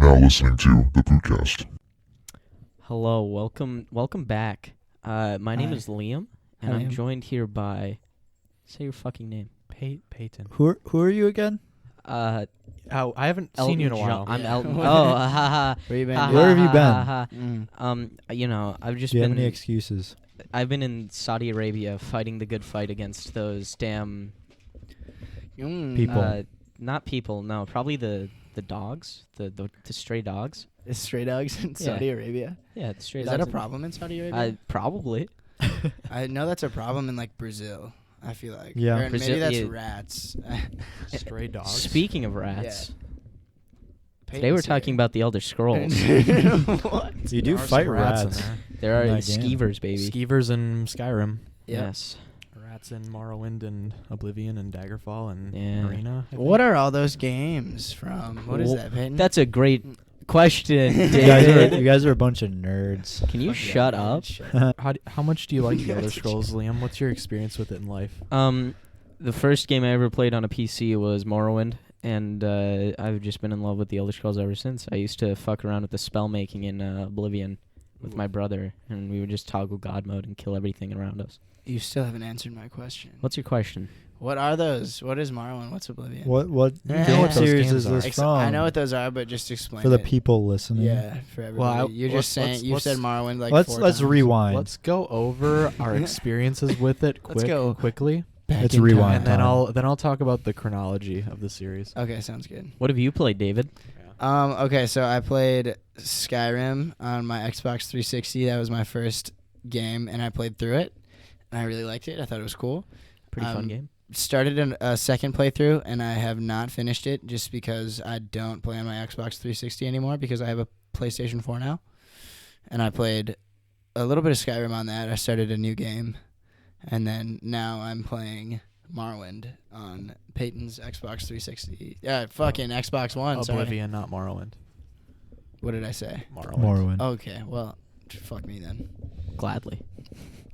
now listening to the Pootcast. Hello, welcome back. My name Hi. is Lliam, and Hi, I'm Liam. joined here by, say your fucking name. Peyton. Who are you again? Oh, I haven't Elton seen you in a John. while. I'm Yeah. Elton. What? Oh, ha Where you been? ha. dude? Where have you been? Ha. I've just Do you have been. any excuses? I've been in Saudi Arabia fighting the good fight against those damn People. not people. No, probably the dogs, the stray dogs. Is stray dogs in Yeah. Saudi Arabia? Yeah, the stray Is dogs. that a problem in Saudi Arabia? Probably. I know that's a problem in like Brazil. I feel like. Yeah. Or Brazil- maybe that's yeah. rats. Stray dogs. Speaking of rats, today Peyton's we're talking here. about the Elder Scrolls. What? You do There are fight some rats. in there. There are in that game. skeevers, baby. Skeevers in Skyrim. Yep. Yes. Rats in Morrowind and Oblivion and Daggerfall and Yeah. Arena. I What think. are all those games from? What is Well, that, Peyton? That's a great question, You David. guys are a bunch of nerds. Can you Fuck yeah, shut man, up? shut up. How much do you like the Elder Scrolls, Liam? What's your experience with it in life? The first game I ever played on a PC was Morrowind, and I've just been in love with the Elder Scrolls ever since. I used to fuck around with the spell making in Oblivion with my brother, and we would just toggle God mode and kill everything around us. You still haven't answered my question. What's your question? What are those? What is Morrowind? What's Oblivion? What Yeah. game What those series games is are. this from? I know what those are, but just explain For the it. people listening. Yeah, for everybody. You're just saying. You said Morrowind like Let's 4 let's times. rewind. Let's go over our experiences with it Let's go. quickly, Let's in rewind. and then time. I'll talk about the chronology of the series. Okay, sounds good. What have you played, David? Okay, so I played Skyrim on my Xbox 360. That was my first game, and I played through it, and I really liked it. I thought it was cool. Pretty fun Um, game. Started a second playthrough, and I have not finished it just because I don't play on my Xbox 360 anymore because I have a PlayStation 4 now. And I played a little bit of Skyrim on that. I started a new game, and then now I'm playing Morrowind on Peyton's Xbox 360. Yeah, fucking Xbox One. Sorry. Oblivion, not Morrowind. What did I say? Morrowind. Morrowind. Okay, well, fuck me then. Gladly.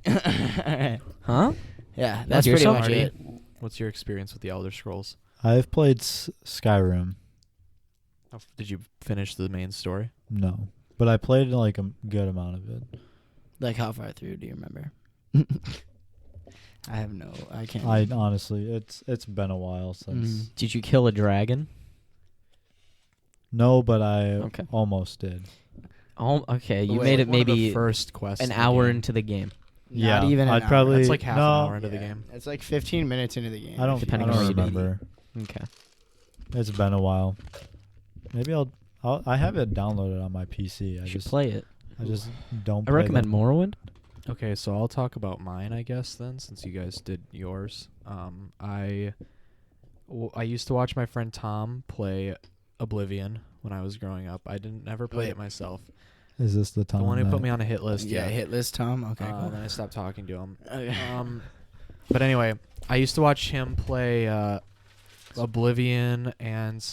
Alright. Huh? Yeah, that's hear pretty some, much Marty? it. What's your experience with the Elder Scrolls? I've played Skyrim. Did you finish the main story? No, but I played like a good amount of it. Like, how far through do you remember? I can't. I honestly, it's been a while since. Mhm. Did you kill a dragon? No, but I Okay. almost did. Oh, okay. You Wait, made it One of the maybe first quest an in the hour game. into the game. Not Yeah, even an I'd hour. probably That's like half no, an hour into the Yeah, game. It's like 15 minutes into the game. I don't. Depending I on don't what you do. remember. Okay. It's been a while. Maybe I have it downloaded on my PC. You I should just play it. I just don't. I play recommend them. Morrowind. Okay, so I'll talk about mine, I guess, then, since you guys did yours. I used to watch my friend Tom play Oblivion when I was growing up. I didn't never play Wait. it myself. Is this the time? The one who put that- me on a hit list. Yeah, hit list, Tom. Okay, cool. Then I stopped talking to him. Okay. But anyway, I used to watch him play Oblivion, and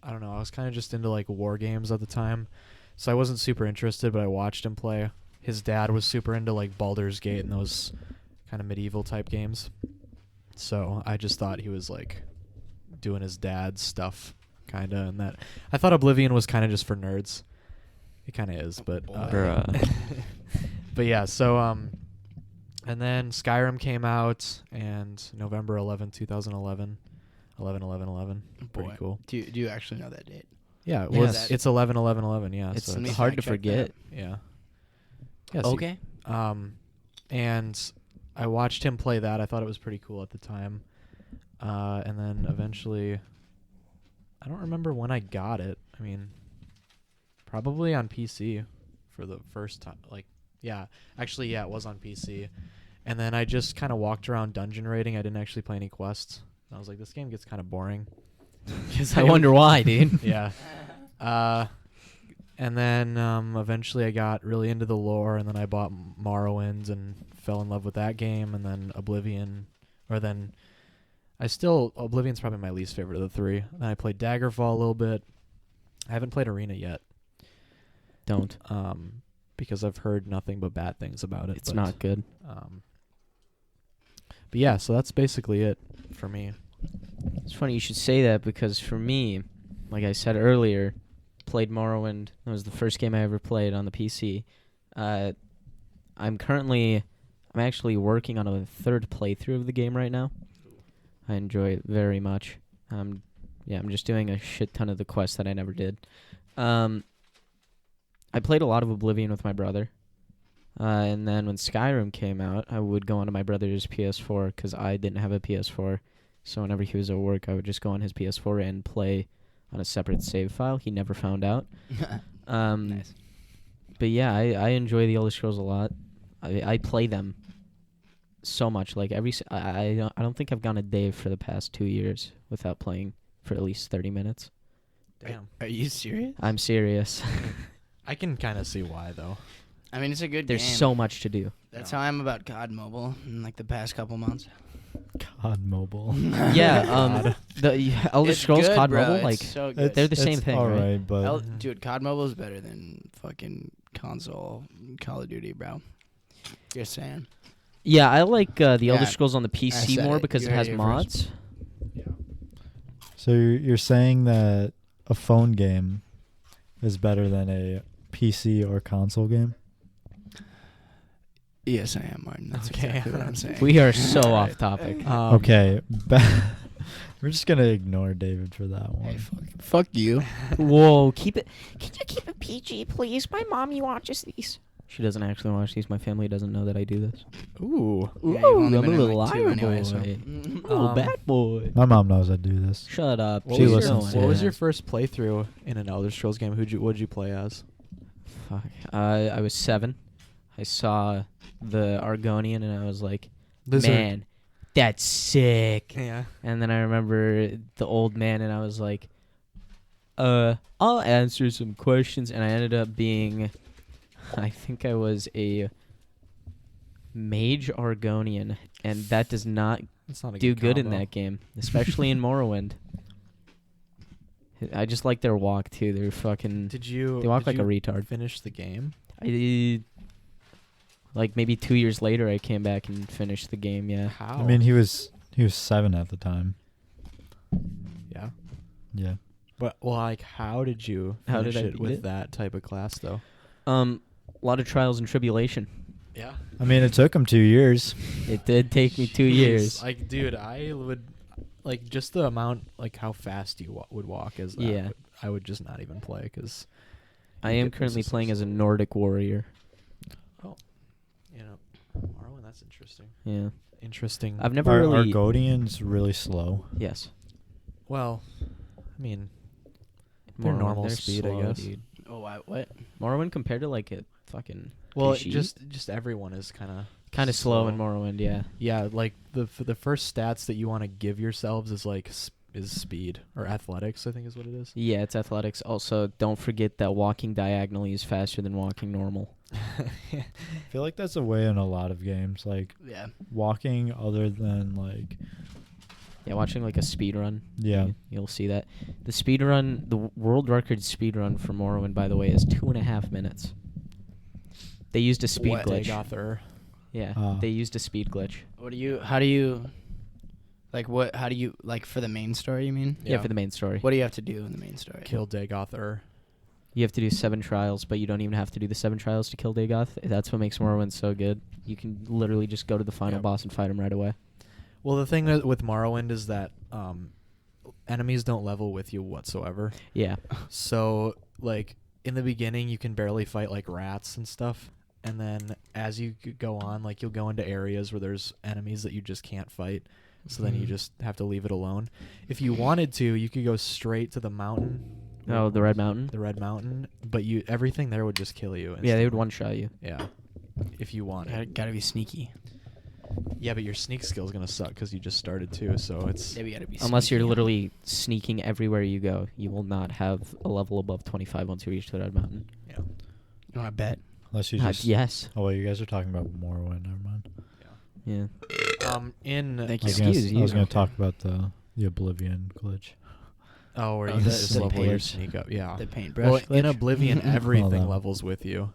I don't know, I was kind of just into like war games at the time, so I wasn't super interested, but I watched him play. His dad was super into like Baldur's Gate and those kind of medieval type games, so I just thought he was like doing his dad's stuff, kind of, and that I thought Oblivion was kind of just for nerds. It kind of is, but Bruh. but yeah, so and then Skyrim came out, and November 11, 2011. 11/11/11. Pretty Boy. cool. Do you actually know that date? Yeah, it Yeah, was. that- It's 11/11/11. Yeah, It's so Let me hard to fact check forget. yeah. Yeah. so- Okay. And I watched him play that. I thought it was pretty cool at the time. And then eventually, I don't remember when I got it. I mean, probably on PC for the first time. Like, yeah, actually, yeah, it was on PC. And then I just kind of walked around dungeon raiding. I didn't actually play any quests. I was like, this game gets kind of boring. I wonder why, dude. Yeah. And then eventually I got really into the lore, and then I bought Morrowind and fell in love with that game, and then Oblivion's probably my least favorite of the three. Then I played Daggerfall a little bit. I haven't played Arena yet. Don't. Because I've heard nothing but bad things about it. It's not good. But yeah, so that's basically it for me. It's funny you should say that because for me, like I said earlier, played Morrowind. That was the first game I ever played on the PC. I'm actually working on a third playthrough of the game right now. I enjoy it very much. I'm just doing a shit ton of the quests that I never did. I played a lot of Oblivion with my brother. And then when Skyrim came out, I would go onto my brother's PS4 because I didn't have a PS4. So whenever he was at work, I would just go on his PS4 and play on a separate save file. He never found out. Nice. But yeah, I enjoy the Elder Scrolls a lot. I play them so much. Like I don't think I've gone a day for the past 2 years without playing for at least 30 minutes. Damn. Are you serious? I'm serious. I can kind of see why though. I mean, it's a good There's game. so much to do. That's how I'm about COD Mobile in like the past couple months. COD Mobile. Yeah, the Elder It's Scrolls good, COD bro. Mobile, It's like so good. they're the same thing, all right? but Dude, COD Mobile is better than fucking console Call of Duty, bro. Just saying. Yeah, I like the Yeah, Elder Scrolls on the I PC said more it. because You it heard has it here mods. so you're saying that a phone game is better than a PC or console game? Yes, I am, Martin. That's Okay. exactly what I'm saying. We are so Alright. off topic. Okay, we're just gonna ignore David for that one. Hey, fuck you. Whoa, keep it. Can you keep it PG, please? My mommy watches these. She doesn't actually watch these. My family doesn't know that I do this. Ooh. Yeah, you've only I'm a been in, little like, two liar anyway, boy. so. Oh, bad boy. My mom knows I do this. Shut up. What She was your, listens to what was it. your first playthrough in an Elder Scrolls game? What'd you play as? Fuck. I was 7. I saw the Argonian and I was like, man, that's sick. Yeah. And then I remember the old man and I was like, I'll answer some questions. And I ended up being, I think I was a mage Argonian. And that does not It's not a do good in combo. that game, especially in Morrowind. I just like their walk too. They're fucking. They walk like a retard. Finish the game? Like maybe 2 years later, I came back and finished the game. Yeah. How? I mean, he was 7 at the time. yeah. Yeah. But well, like, how did you How finish did I it beat with it? that type of class though? A lot of trials and tribulation. Yeah. I mean, it took him 2 years. It did take me 2 years. Like, dude, I would like just the amount, like how fast you would walk as that. Yeah. I would just not even play because I am currently playing as a Nordic warrior. Morrowind. That's interesting. Yeah. Interesting. I've never Are really. Argonians really slow? Yes. Well, I mean, they're normal speed, I guess. Dude. Oh, what? Morrowind compared to like a fucking. Well, Kashyyyk? just everyone is kind of slow in Morrowind. Yeah. Yeah, like the first stats that you want to give yourselves is like is speed or athletics, I think is what it is. Yeah, it's athletics. Also, don't forget that walking diagonally is faster than walking normal. I feel like that's a way in a lot of games. Like Yeah. walking, other than like, Yeah, watching like a speed run. yeah. You'll see that. The speed run, the world record speed run for Morrowind, by the way, is 2.5 minutes. They used a speed What? glitch. Gother. Yeah, they used a speed glitch. How do you, like for the main story, you mean? Yeah, for the main story. What do you have to do in the main story? Kill Dagothar. You have to do 7 trials, but you don't even have to do the 7 trials to kill Dagoth. That's what makes Morrowind so good. You can literally just go to the final Yep. boss and fight him right away. Well, the thing with Morrowind is that enemies don't level with you whatsoever. Yeah. So, like, in the beginning, you can barely fight, like, rats and stuff. And then as you go on, like, you'll go into areas where there's enemies that you just can't fight. So then you just have to leave it alone. If you wanted to, you could go straight to the mountain. Oh, the Red Mountain? The Red Mountain. But everything there would just kill you. Yeah, they would instantly. one-shot you. Yeah. If you wanted. Gotta be sneaky. Yeah, but your sneak skill is going to suck because you just started too, so it's... Yeah, we gotta be Unless sneaky. you're literally sneaking everywhere you go. You will not have a level above 25 once you reach the Red Mountain. Yeah. You wanna bet? Unless you just. Yes. Oh, well, you guys are talking about Morrowind. Never mind. Yeah. Thank I was you. gonna, Excuse I was you. gonna talk about the Oblivion glitch. Oh, where Oh, you the- just the level your paint- sneak up. Yeah. The paintbrush. Well, in glitch? Oblivion, Well, everything that- levels with you.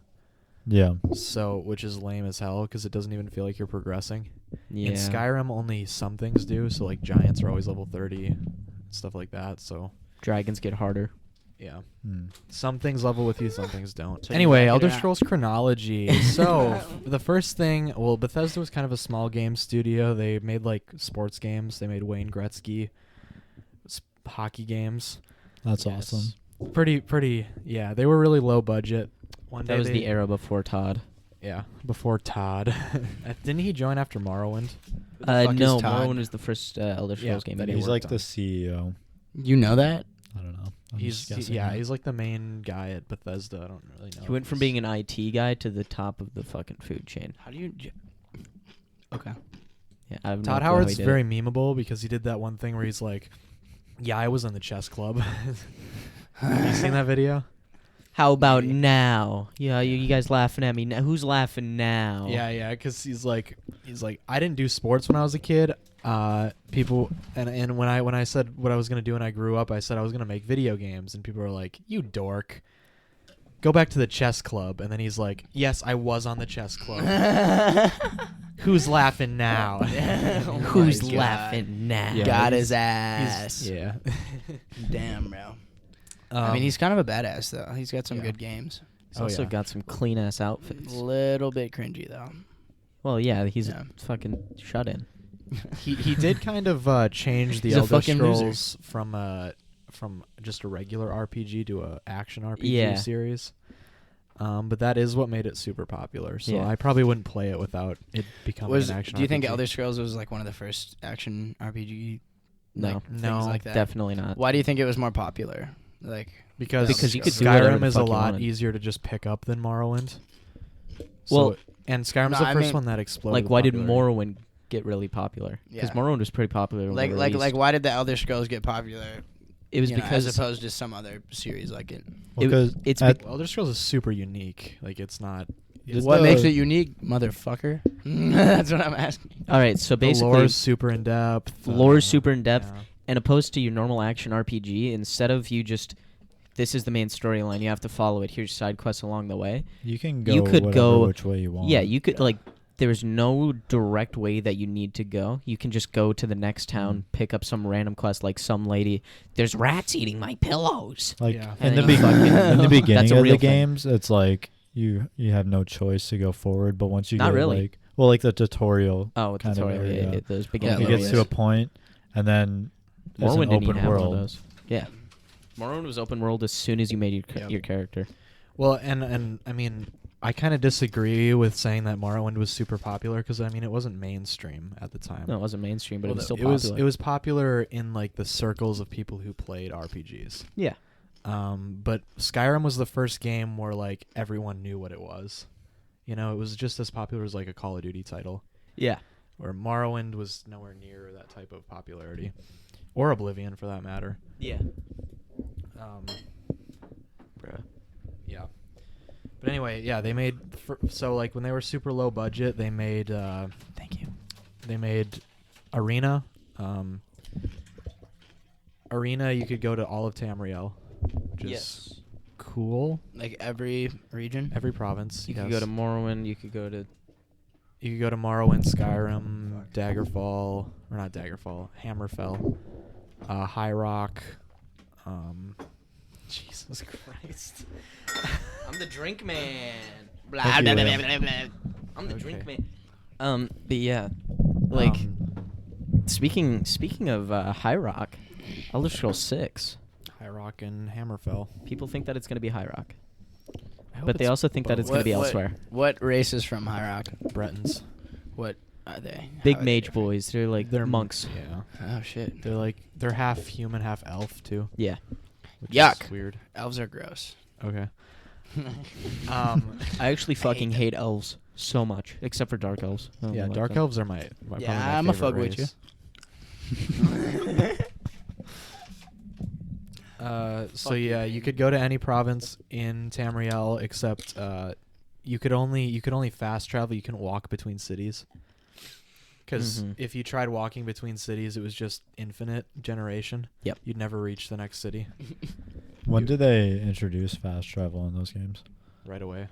Yeah. So, which is lame as hell because it doesn't even feel like you're progressing. Yeah. In Skyrim, only some things do. So, like, giants are always level 30, stuff like that. So, Dragons get harder. Yeah. Hmm. Some things level with you, some things don't. So you Anyway, like it Elder or not? Scrolls chronology. So the first thing, well, Bethesda was kind of a small game studio. They made like sports games. They made Wayne Gretzky hockey games. That's Yes. awesome. Pretty. Yeah, they were really low budget. One That day was they- the era before Todd. Yeah, before Todd. Didn't he join after Morrowind? Who the fuck is No, Todd? Morrown was the first Elder Scrolls game. that he he He's worked like on. the CEO. You know that? I don't know. I'm He's just guessing. he's like the main guy at Bethesda. I don't really know. He went from being an IT guy to the top of the fucking food chain. How do you? Okay. Yeah, I have no Todd clue how Howard's he did very it. memeable because he did that one thing where he's like, "Yeah, I was in the chess club." Have you seen that video? How about Maybe. now? Yeah, you guys laughing at me. Now. Who's laughing now? Yeah, because he's like, I didn't do sports when I was a kid. People and when I said what I was gonna do when I grew up, I said I was gonna make video games, and people were like, "You dork, go back to the chess club." And then he's like, "Yes, I was on the chess club. Who's laughing now?" Oh Who's my God. laughing now? Yeah, Got he's- his ass. Yeah. Damn, bro. I mean, he's kind of a badass though. He's got some yeah. good games. He's also got some clean ass outfits. Little bit cringy though. Well, yeah, he's Yeah. a fucking shut in. He did kind of change the He's a Elder fucking loser. Scrolls from just a regular RPG to a action RPG Yeah. series. But that is what made it super popular. So Yeah. I probably wouldn't play it without it becoming an action Do you think RPG. Elder Scrolls was like one of the first action RPG? No. like, things No, like that. Definitely not. Why do you think it was more popular? Like, Because you could do whatever Skyrim the is a fuck you lot wanted. easier to just pick up than Morrowind. Well- and Skyrim's No, the I first mean- one that exploded. Like, why did popularity. Morrowind get really popular? Because Yeah. Morrowind was pretty popular. When like, it like, released. why did the Elder Scrolls get popular? It was you know, because as opposed to some other series like it. Because it's at- Elder Scrolls is super unique. Like it's not. Just What the- makes it unique, motherfucker? That's what I'm asking. all right. So The basically, lore is super in depth. Lore's super in depth. Yeah. and opposed to your normal action RPG, instead of you just this is the main storyline, you have to follow it. Here's side quests along the way. you can go You could whatever go- which way you want. Yeah, you could like. There's no direct way that you need to go. You can just go to the next town, pick up some random quest, like some lady. There's rats eating my pillows. Like Yeah. in And the then you beginning, fucking- in the beginning That's a of real the thing. games, it's like you have no choice to go forward. But once you Not get really. like like the tutorial, Oh, kind of tutorial. area. Yeah, those Yeah, beginning it little gets to a areas. point, and then there's Morrowind an didn't even open have one of world. those. Yeah, Morrowind was open world as soon as you made your character. Well, and I mean, I kind of disagree with saying that Morrowind was super popular because I mean it wasn't mainstream at the time. No, it wasn't mainstream, but Well, it was still it popular. was popular in like the circles of people who played RPGs. Yeah. But Skyrim was the first game where like everyone knew what it was. You know, it was just as popular as like a Call of Duty title. Yeah. Where Morrowind was nowhere near that type of popularity, or Oblivion for that matter. Yeah. Bruh. Yeah. But anyway, yeah, they made so like when they were super low budget, they made Thank you. they made Arena. Arena, you could go to all of Tamriel, which is Yes. cool. Like every region. Every province. You yes. could go to Morrowind. You could go to. You could go to Morrowind, Skyrim, Daggerfall, or not Daggerfall, Hammerfell, High Rock. Jesus Christ. I'm the drink man. Blah, Thank blah, you, blah, Liam. blah, blah. I'm the drink Okay. man. But yeah, like Um, speaking of High Rock, Elder Scrolls 6. High Rock and Hammerfell. People think that it's going to be High Rock, I hope but they it's also think that it's going to be elsewhere. What race is from High Rock? Bretons. What are they? Big How are they mage different? boys. They're like They're monks. Yeah. Oh shit. They're half human, half elf too. Yeah. Which Yuck. is weird. Elves are gross. Okay. I actually fucking hate elves so much, except for dark elves. I don't Yeah, like dark them. elves are my Yeah, probably my I'm a favorite fuck with you. race. So yeah, you could go to any province in Tamriel, except you could only fast travel. You couldn't walk between cities. Because Mhm. if you tried walking between cities, it was just infinite generation. Yep. You'd never reach the next city When did they introduce fast travel in those games? right away.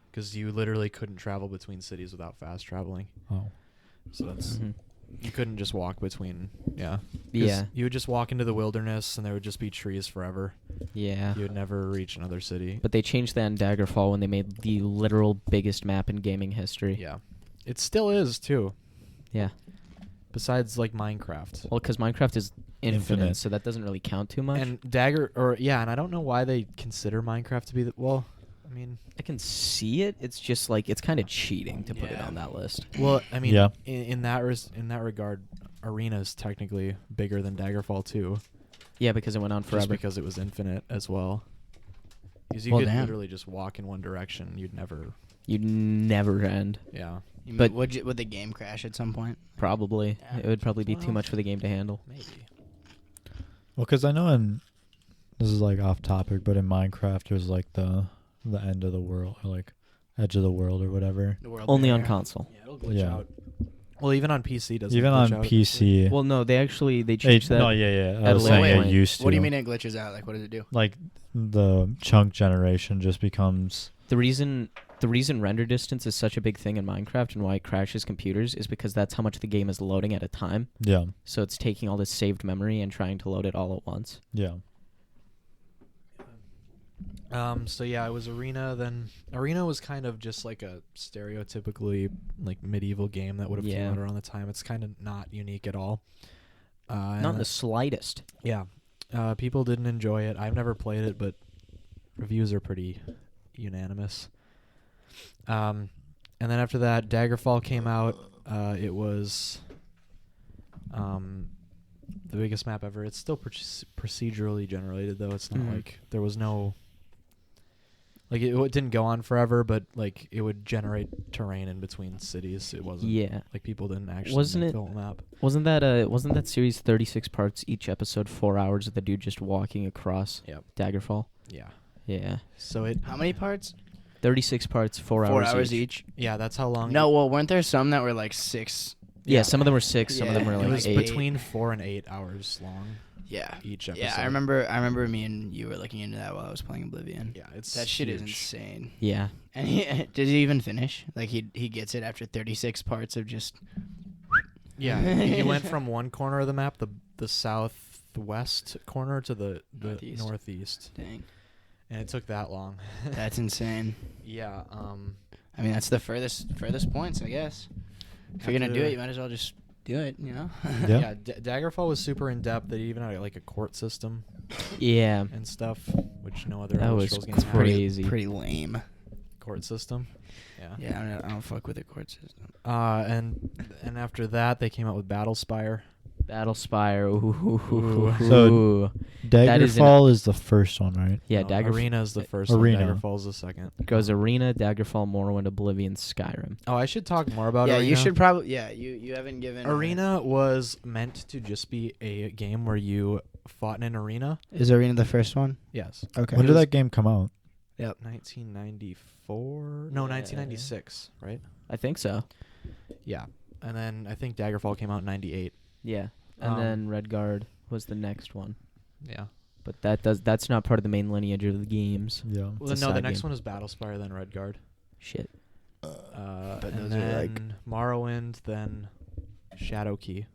Because you literally couldn't travel between cities without fast traveling. Oh, So that's Mhm. You couldn't just walk between. Yeah. 'Cause Yeah. You would just walk into the wilderness, and there would just be trees forever. Yeah. You would never reach another city. But they changed that in Daggerfall when they made the literal biggest map in gaming history. Yeah. It still is too. Yeah. Besides like Minecraft. Well, because Minecraft is infinite, Infinite. so that doesn't really count too much. And and I don't know why they consider Minecraft to be I mean, I can see it. It's just like it's kind of cheating to put it Yeah. on that list. well, I mean, Yeah. in that regard, Arena is technically bigger than Daggerfall 2, Yeah, because it went on just forever. because it was infinite as well. Because you Well, could damn. literally just walk in one direction, you'd never. You'd never end. Yeah, But- would the game crash at some point? Probably. Yeah. It would probably be too Well, much for the game to handle. maybe. Well, because I know this is like off topic, but in Minecraft there's like the end of the world, or like edge of the world or whatever. The world Only on barrier. console. Yeah, it'll glitch Yeah. out. Well, even on PC doesn't. Even it glitch on out PC. Well, no, they changed that. No, yeah. I at was a saying later it point. used to. What do you mean it glitches out? Like, what does it do? Like the chunk generation just becomes. The reason render distance is such a big thing in Minecraft and why it crashes computers is because that's how much the game is loading at a time. Yeah. So it's taking all this saved memory and trying to load it all at once. Yeah. So yeah, it was Arena. Then Arena was kind of just like a stereotypically like medieval game that would have Yeah. came out around the time. It's kind of not unique at all. Not in the slightest. Yeah. People didn't enjoy it. I've never played it, but reviews are pretty unanimous. And then after that, Daggerfall came out. It was the biggest map ever. It's still procedurally generated, though. It's not Mhm. like there was no... Like, it didn't go on forever, but, like, it would generate terrain in between cities. It wasn't... Yeah. Like, people didn't actually Wasn't make it- the whole map. Wasn't that series 36 parts, each episode 4 hours of the dude just walking across Yep. Daggerfall? Yeah. Yeah. So it... How many parts? 36 parts, 4 4 hours, hours each. Yeah, that's how long... No, well, weren't there some that were like 6? Yeah, some of them were 6, some of them Yeah. were It like was 8. between 4 and 8 hours long Yeah. each episode. Yeah, I remember me and you were looking into that while I was playing Oblivion. Yeah, it's That shit is huge. insane. Yeah. And did he even finish? Like he gets it after 36 parts of just Yeah, he went from one corner of the map, the southwest corner, to the Northeast. northeast, dang. and it took that long. That's insane. Yeah. I mean, that's the furthest points, I guess. If you're gonna do After- it, you might as well just do it, you know? Yeah. Yeah, Daggerfall was super in depth. They even had like a court system Yeah. and stuff, which no other That Elder was Scrolls games have. crazy. Pretty lame. Court system. Yeah. Yeah, I don't fuck with the court system. And after that, they came out with Battlespire. Battlespire. Ooh. So- That is Daggerfall is the first one, right? Yeah, No, Daggerfall Arena is the first Arena. one. Daggerfall is the second. goes Arena, Daggerfall, Morrowind, Oblivion, Skyrim. Oh, I should talk more about Yeah, Arena. you should probably. Yeah, you haven't given. Arena was meant to just be a game where you fought in an arena. Is Arena the first one? Yes. Okay. When It did was- that game come out? Yep. 1994? No, Yeah. 1996, right? I think so. Yeah. And then I think Daggerfall came out in 98. Yeah. And Um, then Redguard was the next one. Yeah. But that's not part of the main lineage of the games. Yeah. Well, It's a no, the side next game. one is Battlespire, then Redguard. Shit. But And those are, like- then Morrowind, then Shadowkey.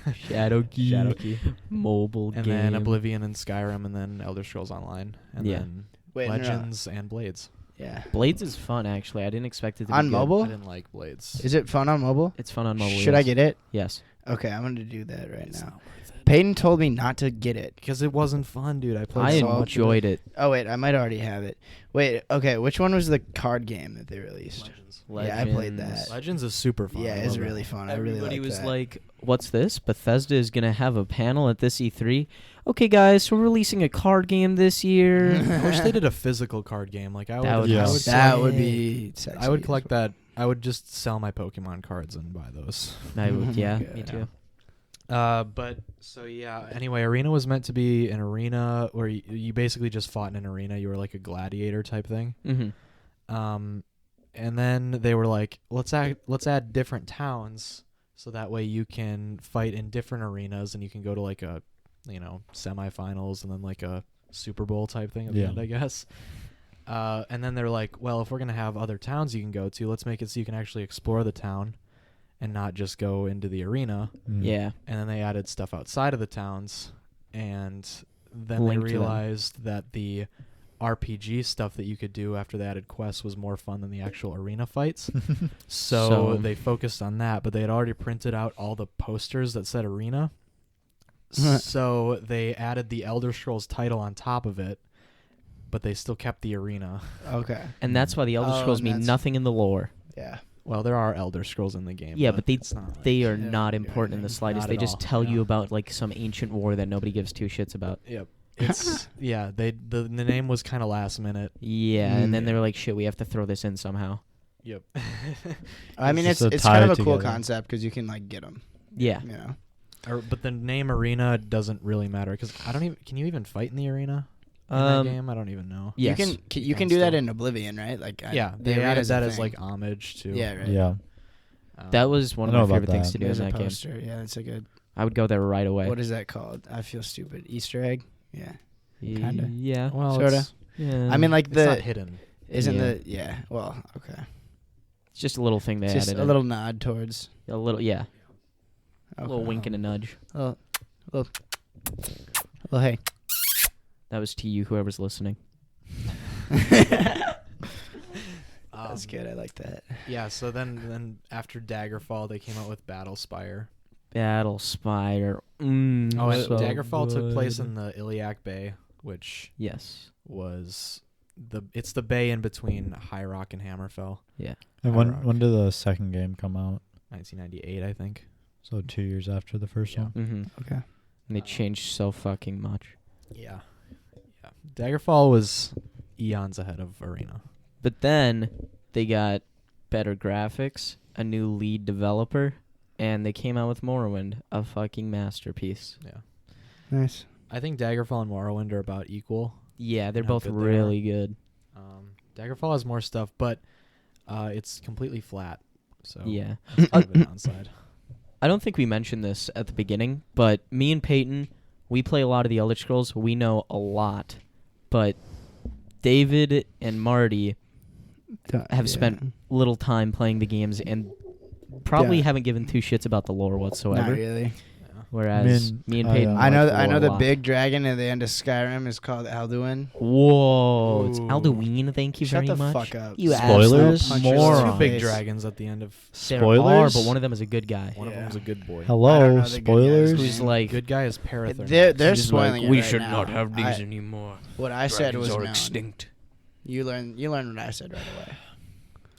Shadowkey. Shadowkey. Mobile And game. then Oblivion and Skyrim, and then Elder Scrolls Online. And Yeah. then Wait, no, no. Legends and Blades. Yeah. Blades is fun, actually. I didn't expect it to On be good. mobile? I didn't like Blades. Is it fun on mobile? It's fun on mobile. Should I yes. get it? Yes. Okay, I'm gonna do that right now. Peyton told me not to get it. Because it wasn't fun, dude. I played I so much of enjoyed it. Oh wait, I might already have it. Wait, okay, which one was the card game that they released? Legends. Yeah, I played that. Legends is super fun. Yeah, I it's love really that. fun. Everybody I really like was that. like, "What's this? Bethesda is gonna have a panel at this E3." Okay, guys, so we're releasing a card game this year. I wish they did a physical card game. Like I would. That would Yeah. be that would sick. be sexy. I would collect that. I would just sell my Pokemon cards and buy those. I would, yeah, Yeah. me too. But so yeah. Anyway, Arena was meant to be an arena where you basically just fought in an arena. You were like a gladiator type thing. Mm-hmm. And then they were like, let's add different towns so that way you can fight in different arenas and you can go to like a, semifinals and then like a Super Bowl type thing at the Yeah. end, I guess. And then they're like, well, if we're gonna have other towns you can go to, let's make it so you can actually explore the town. and not just go into the arena. Yeah. And then they added stuff outside of the towns, and then Linked they to them. realized that the RPG stuff that you could do after they added quests was more fun than the actual arena fights. So So- they focused on that, but they had already printed out all the posters that said arena. So they added the Elder Scrolls title on top of it, but they still kept the arena. Okay. And that's why the Elder Oh, Scrolls and mean that's- nothing in the lore. Yeah. Well, there are Elder Scrolls in the game. Yeah, but it's not like- They are Yeah, not yeah, important in yeah. the slightest. Not They at just all, tell you yeah. about like some ancient war that nobody gives two shits about. Yep. It's yeah. The name was kind of last minute. Yeah, and then Mm. they were like, "Shit, we have to throw this in somehow." Yep. I mean, just it's to it's tie kind it of a cool together. concept because you can like get them. Yeah. You know. But the name arena doesn't really matter because I don't even. Can you even fight in the arena in that Um, game? I don't even know. Yes. You can You can can do that still. in Oblivion, right? Like Yeah, the they added arena's a that as thing. like homage to. Yeah, right. Yeah. That was one I of know my about favorite things that. to do There's in a that game. poster. Yeah, it's a good. I would go there right away. What is that called? I feel stupid. Easter egg. Yeah. kinda. Yeah. Well, Sorta. it's, Yeah. I mean, like it's not the hidden. isn't Yeah. the yeah. Well, okay. it's just a little thing they It's just added. a in. little nod towards. A little, yeah. Okay. A little wink and a nudge. Well, hey. That was to you, whoever's listening. That's good. I like that. Yeah. So then after Daggerfall, they came out with Battlespire. Battle Spire. Oh, and so Daggerfall took place good. in the Iliac Bay, which Yes. was it's the bay in between High Rock and Hammerfell. Yeah. And High Rock. when did the second game come out? 1998, I think. So 2 years after the first Yeah. one. Mm-hmm. Okay. And they changed so fucking much. Yeah. Yeah. Daggerfall was eons ahead of Arena. But then they got better graphics, a new lead developer, and they came out with Morrowind, a fucking masterpiece. Yeah. Nice. I think Daggerfall and Morrowind are about equal. Yeah, they're How both good they really good. Daggerfall has more stuff, but it's completely flat. So Yeah. that's kind of a downside. I don't think we mentioned this at the beginning, but me and Peyton, we play a lot of the Elder Scrolls. We know a lot. But David and Marty have spent little time playing the games and probably Yeah. haven't given two shits about the lore whatsoever. Not really. Yeah. Whereas me and Peyton, I know. like I know lore a the lot. big dragon at the end of Skyrim is called Alduin. Whoa, it's Ooh. Alduin. Thank you Shut very the much. fuck up. You Spoilers? absolute Punch your moron. Two big face. dragons at the end of. There Spoilers? are, but one of them is a good guy. One of them was a good boy. I don't Hello, know the good guys. spoilers. Who's like, Good guy is Parathorn. They're who's spoiling like, it we right should now. not have these I- anymore. What I said was Dragons are known. extinct. You learn what I said right away.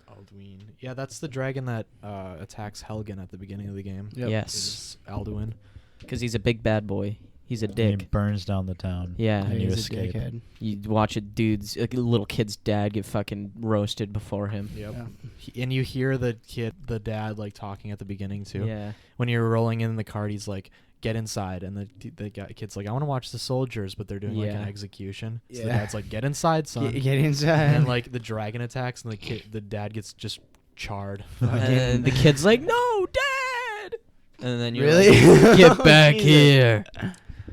Alduin. Yeah, that's the dragon that attacks Helgen at the beginning of the game. Yep. Yes, Is Alduin. because he's a big bad boy. He's a And he dick. burns down the town. Yeah, And you He's a escape. dickhead. you watch a dude's a little kid's dad get fucking roasted before him. Yep. Yeah. And you hear the dad like talking at the beginning too. Yeah, When you're rolling in the cart, he's like, "Get inside," and the kid's like, "I want to watch the soldiers," but they're doing like an Yeah. execution. So the Yeah. dad's like, "Get inside, son." Get inside. And like the dragon attacks, and the dad gets just charred. and the kid's like, "No, Dad!" And then you're Really? like, "Get back Jesus. here!"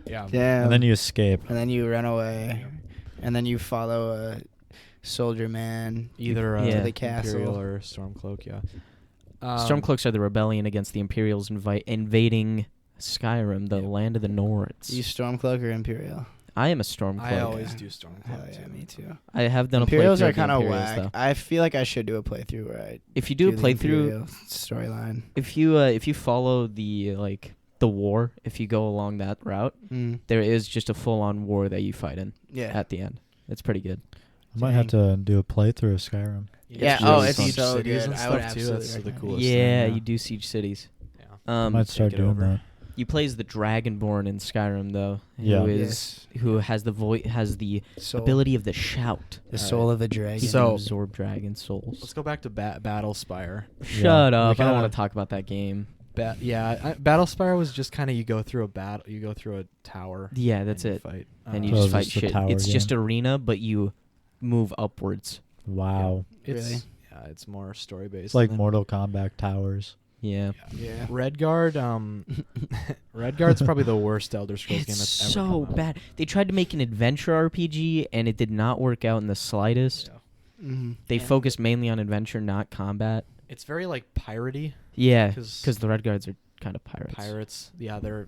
Yeah. Damn. And then you escape. And then you run away. And then you follow a soldier man. Either Yeah. To the castle. Imperial or Stormcloak. Yeah. Stormcloaks are the rebellion against the Imperials invading Skyrim, the Yeah. land of the Nords. You Stormcloak or Imperial? I am a Stormcloak. I always Yeah. do Stormcloak. Hell yeah, too. me too. I have done Imperials a playthrough are of the kind of Imperials, whack. though. I feel like I should do a playthrough where I If you do a the playthrough, Imperial storyline. if you follow the war, if you go along that route, there is just a full-on war that you fight in Yeah. at the end. It's pretty good. I might have to do a playthrough of Skyrim. Yeah, It's oh, really it's fun. so Cities good. and I would stuff, too. absolutely That's the recommend coolest it. thing, Yeah, yeah. you do siege cities. Yeah. I might start it doing over. that. You plays the Dragonborn in Skyrim though, Yeah. who has the Soul. ability of the shout. The All soul right. of a dragon. He So- can absorb dragon souls. Let's go back to Battlespire. Shut Yeah. up! I We don't kinda- want to talk about that game. Battlespire was just kind of you go through a tower. Yeah, that's and you it. Fight. And you So just it's fight just a shit. tower It's just game. arena, but you move upwards. Wow. It's, Really? Yeah, it's more story based. It's like Mortal Kombat towers. Yeah. Yeah. Redguard. Redguard's probably the worst Elder Scrolls game It's that's ever so come out. bad. They tried to make an adventure RPG, and it did not work out in the slightest. Yeah. Mm-hmm. They focused mainly on adventure, not combat. It's very like piratey. Yeah, 'Cause because the Red Guards are kind of pirates. Pirates. Yeah, they're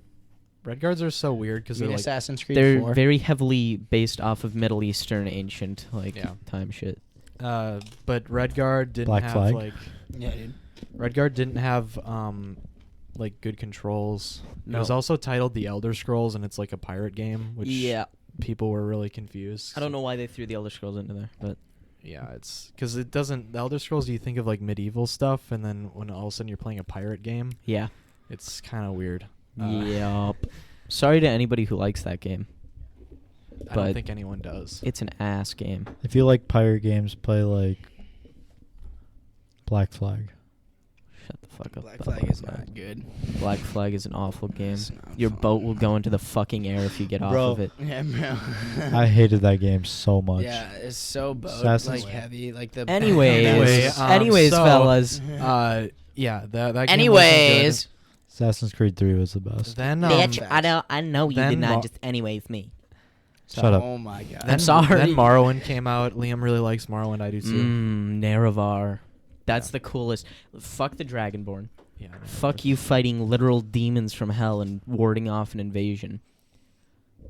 Red Guards are so weird because You they're mean like Assassin's Creed They're 4? very heavily based off of Middle Eastern ancient Yeah. time shit. but Red Guard didn't Black have Flag? like Yeah, dude. Red Guard didn't have like good controls. It was No. also titled The Elder Scrolls, and it's like a pirate game, which people were really confused. I don't know why they threw the Elder Scrolls into there, but Yeah, it's because it doesn't. The Elder Scrolls, you think of like medieval stuff, and then when all of a sudden you're playing a pirate game, yeah. it's kind of weird. Yup. Sorry to anybody who likes that game. I don't But think anyone does. It's an ass game. If you like pirate games, play like Black Flag. Shut the fuck up. Black blah, Flag blah, is blah. not good. Black Flag is an awful game. It's not Your fun. boat will go into the fucking air if you get off Bro. of it. Yeah, bro. I hated that game so much. Yeah, it's so boat Assassin's- like heavy, like the. Anyways, Anyway, so- fellas. Yeah, that game Anyways, Assassin's Creed 3 was the best. Then Bitch, I know you did then not Mo- just anyways me. Shut up. oh my god. I'm sorry. Then Morrowind came out. Liam really likes Morrowind. I do too. Nerevar. That's Yeah. the coolest. Fuck the Dragonborn. Yeah. no, Fuck you fighting literal demons from hell and warding off an invasion.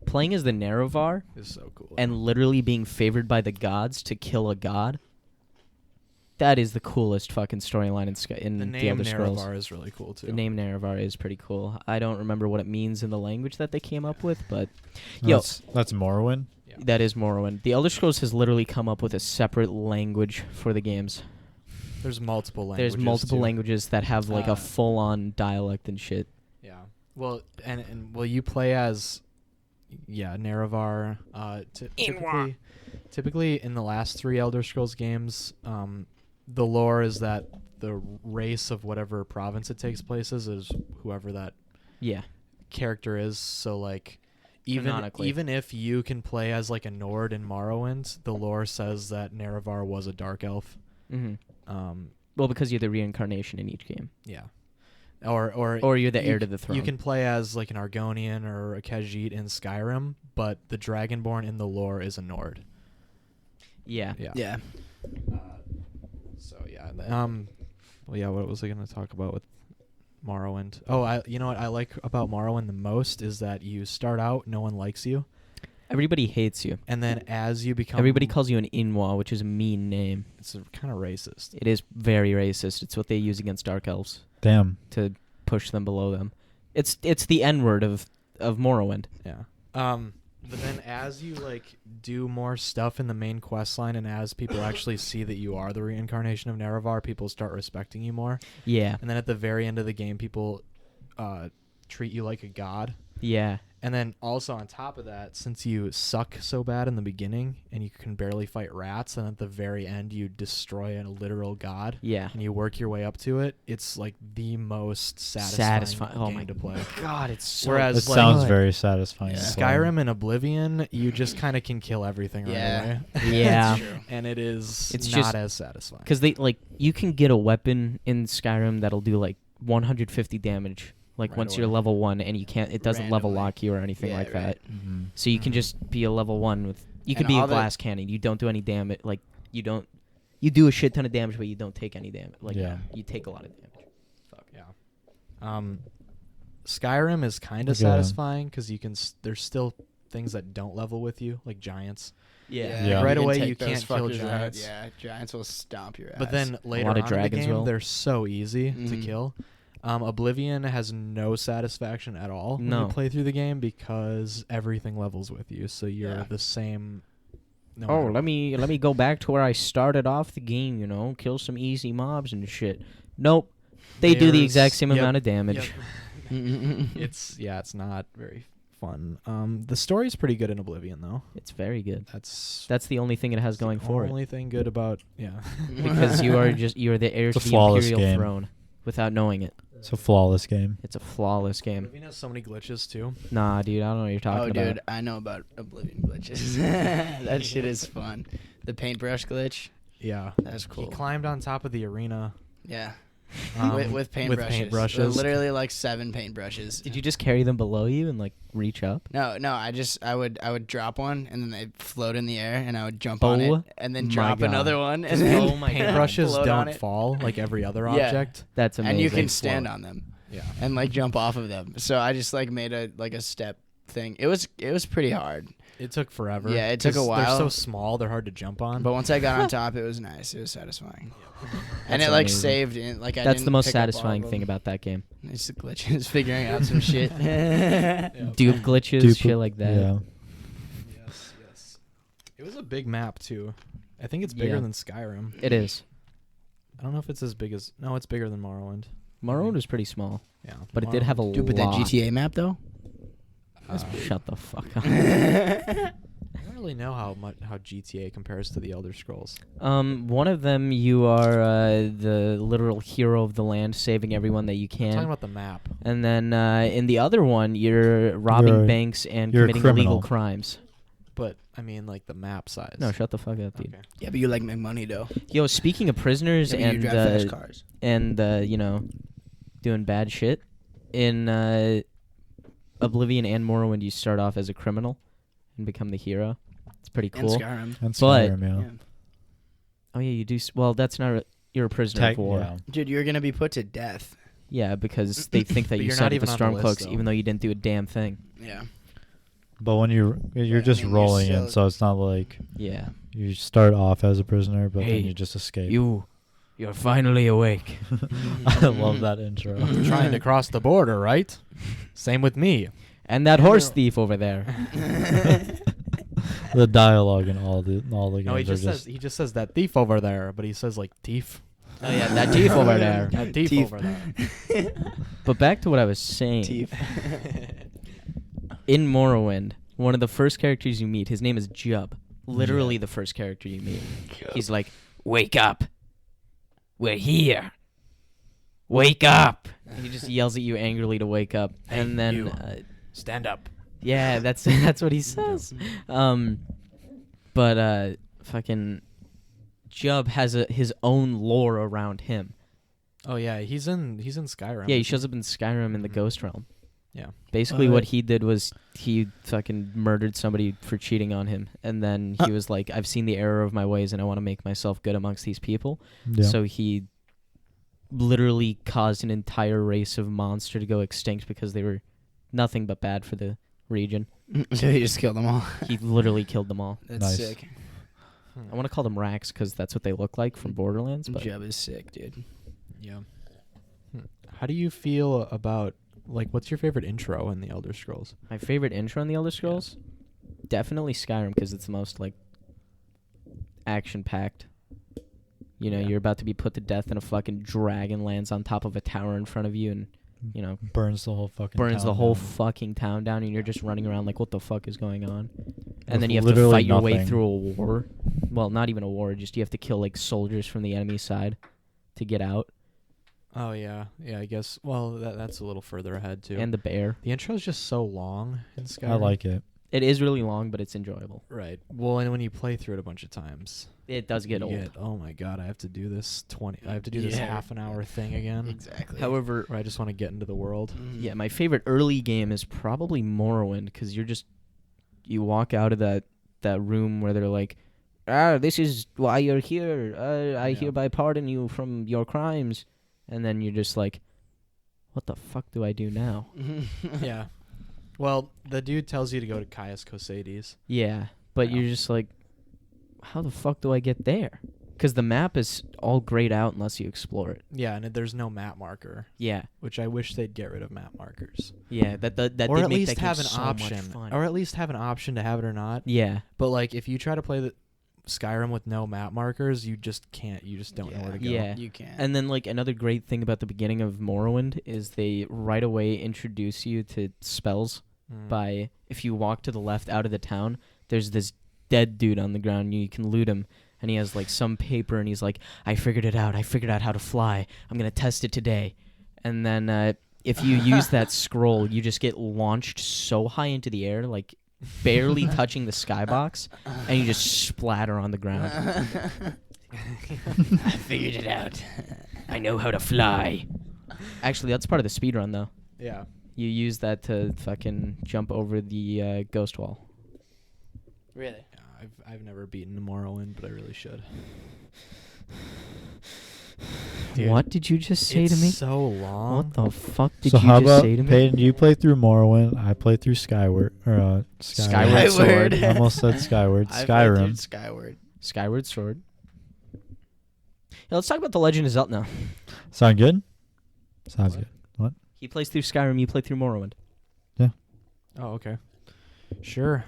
Playing as the Nerevar It's so cool. and literally being favored by the gods to kill a god. That is the coolest fucking storyline in the the name Elder Scrolls. Nerevar is really cool too. The name Nerevar is pretty cool. I don't remember what it means in the language that they came up with, but yo, That's Morrowind. Yeah. that is Morrowind. The Elder Scrolls has literally come up with a separate language for the games. There's multiple languages. There's multiple too. languages that have like a full-on dialect and shit. Yeah. Well, and you play as Nerevar. Typically in the last 3 Elder Scrolls games, the lore is that the race of whatever province it takes place is whoever that Yeah. character is. So like Canonically. even if you can play as like a Nord in Morrowind, the lore says that Nerevar was a dark elf. Mm-hmm. Well, because you're the reincarnation in each game, Yeah. Or or you're the heir to the throne. You can play as like an Argonian or a Khajiit in Skyrim, but the Dragonborn in the lore is a Nord. Yeah. Yeah. So yeah. Well, yeah. What was I gonna talk about with Morrowind? Oh, you know what I like about Morrowind the most is that you start out, no one likes you, Everybody hates you. and then as you become, Everybody calls you an Inwa, which is a mean name. It's kind of racist. It is very racist. It's what they use against dark elves Damn. to push them below them. It's the N-word of Morrowind. Yeah. But then as you like do more stuff in the main quest line, and as people actually see that you are the reincarnation of Nerevar, people start respecting you more. Yeah. And then at the very end of the game, people treat you like a god. Yeah. And then also on top of that, since you suck so bad in the beginning and you can barely fight rats, and at the very end you destroy a literal god, Yeah. and you work your way up to it, it's like the most satisfying Oh game my to play. God, it's so Whereas, That like, sounds very satisfying. Yeah. to play. Skyrim and Oblivion, you just kind of can kill everything right Yeah. away. Yeah. That's true. And it is It's not just- as satisfying. Because you can get a weapon in Skyrim that'll do like 150 damage. Like Right once you're away. level 1, and it doesn't level Randomly. lock you or anything Yeah, like right. that. Mhm. So you can Mhm. just be a level 1 with. You could And be a all the- glass cannon. You don't do any damage. Like you don't. You do a shit ton of damage, but you don't take any damage. Like Yeah. you take a lot of damage. Yeah. Skyrim is kind of Like, satisfying because you can. There's still things that don't level with you, like giants. Yeah. Right can away take you those can't kill fuckers out. giants. Yeah, giants will stomp your ass. But then later lot on of in the dragons game, will. they're so easy to Mhm. kill. Oblivion has no satisfaction at all when No. you play through the game because everything levels with you, so you're Yeah. the same. No Oh, matter let me go back to where I started off the game. Kill some easy mobs and shit. Nope, they do the There's- exact same yep, amount of damage. Yep. It's not very fun. The story's pretty good in Oblivion though. It's very good. That's That's the only thing it has going for it. Only thing good about Because you're the heir It's to a the flawless Imperial game. throne without knowing it. It's a flawless game. It's a flawless game. Oblivion has so many glitches too. Nah, dude, I don't know what you're talking Oh, about. dude, I know about Oblivion glitches. That shit is fun. The paintbrush glitch, Yeah. that's He cool. climbed on top of the arena. Yeah. with paintbrushes. paintbrushes. Literally like 7 paintbrushes. Did you just carry them below you and like reach up? No. I would drop one and then they float in the air and I would jump on it and then my drop God. another one and then Oh my God. Paintbrushes float on don't it. fall like every other Yeah. object. That's amazing. and you can stand on them Yeah. and like jump off of them. So I just like made a step thing. It was pretty hard. It took forever. Yeah, it took a 'cause while. They're so small, they're hard to jump on. But once I got on top, it was nice. It was satisfying. And That's it like amazing. saved it. Like I That's didn't the most pick up all of satisfying them. thing about that game. It's the glitches, figuring out some shit. Dupe glitches, Dupe- shit like that. Yeah. Yes. It was a big map too. I think it's bigger Yeah. than Skyrim. It is. I don't know if it's as big as. No, it's bigger than Morrowind. Morrowind was pretty small, Yeah, but it did have a Dude, but that lot. GTA map though. Shut the fuck up. I don't really know how GTA compares to the Elder Scrolls. One of them, you are the literal hero of the land, saving everyone that you I'm talking can. about the map. And then in the other one, you're robbing You're- banks and you're a committing illegal criminal. crimes. But I mean, like the map size. No, shut the fuck up, dude. Okay. Yeah, but you like make money though. Yo, speaking of prisoners Yeah, but you drive fast cars. and you know, doing bad shit in Oblivion and Morrowind, you start off as a criminal and become the hero. It's pretty cool. And Skyrim. And But- Skyrim, yeah. Yeah. Oh yeah, you do. Well, that's not. You're a prisoner of war. Yeah. Dude, you're gonna be put to death. Yeah, because they think that But you you're not sided even with on the list, Stormcloaks, though. even though you didn't do a damn thing. Yeah. But when you're I just mean, you're rolling still- in, so it's not like Yeah. you start off as a prisoner, but Hey, then you just escape. You're finally awake. I love that intro. Trying to cross the border, right? Same with me. And that horse thief over there. The dialogue in all the games No, he are just says that thief over there, but he says like thief. Oh yeah, that thief over there. That thief Thief. over there. But back to what I was saying. Teeth. In Morrowind, one of the first characters you meet, his name is Jub. Literally the first character you meet. He's like, "Wake up. We're here. Wake up." And he just yells at you angrily to wake up. Hey, and then you. Stand up. yeah, that's what he says. But fucking Jub has his own lore around him. Oh yeah, he's in Skyrim. Yeah, he isn't shows up in Skyrim in the Mhm. Ghost Realm. Yeah. Basically, what he did was he fucking murdered somebody for cheating on him, and then he was like, "I've seen the error of my ways, and I want to make myself good amongst these people." Yeah. So he literally caused an entire race of monster to go extinct because they were nothing but bad for the region. So he just killed them all. He literally killed them all. That's Nice. sick. I want to call them Racks because that's what they look like from Borderlands. But Jub is sick, dude. Yeah. How do you feel about what's your favorite intro in the Elder Scrolls? my favorite intro in the Elder Scrolls, definitely Skyrim because it's the most like action-packed. You know, Yeah. you're about to be put to death, and a fucking dragon lands on top of a tower in front of you, and you know, burns the whole fucking burns the town whole down. fucking town down, and you're just running around like, what the fuck is going on? And With then you have to literally fight your way nothing. through a war. Well, not even a war, just you have to kill like soldiers from the enemy side to get out, Oh yeah, I guess. Well, that's a little further ahead too. and the bear. the intro is just so long in Skyrim. I like it. It is really long, but it's enjoyable. Right. Well, and when you play through it a bunch of times, It does get you old. oh my god, I have to do this I have to do this Yeah. half an hour thing again. Exactly. However, Or I just want to get into the world. Mhm. yeah, my favorite early game is probably Morrowind because you walk out of that room where they're like, this is why you're here. I Yeah. hereby pardon you from your crimes. And then you're just like, what the fuck do I do now? Yeah. Well, the dude tells you to go to Caius Cosades. Yeah, but Yeah. you're just like, how the fuck do I get there? Because the map is all grayed out unless you explore it. Yeah, and there's no map marker, Yeah, which I wish they'd get rid of map markers. yeah, that Or did at make least that game have an so much option. fun. Or at least have an option to have it or not. Yeah, But like if you try to play the Skyrim with no map markers, you just can't. You just don't know where to go. Yeah. You can. and then like another great thing about the beginning of Morrowind is they right away introduce you to spells. By if you walk to the left out of the town, there's this dead dude on the ground. You can loot him, and he has like some paper, and he's like, "I figured it out. I figured out how to fly. I'm gonna test it today." And then if you use that scroll, you just get launched so high into the air, like barely touching the skybox, and you just splatter on the ground. I figured it out. I know how to fly. Actually, that's part of the speed run, though. Yeah. You use that to fucking jump over the ghost wall. Really? I've never beaten Morrowind, but I really should. Dude, What did you just say to me? It's so long. What the fuck did So you how just about say to me? Peyton? You play through Morrowind. I play through Skyward or Skyward Sword. I almost said Skyward. I played through Skyrim. Skyward. Skyward Sword. Yeah, let's talk about The Legend of Zelda now. Sound good? Sounds What? good. What? He plays through Skyrim, you play through Morrowind. Oh, okay. Sure.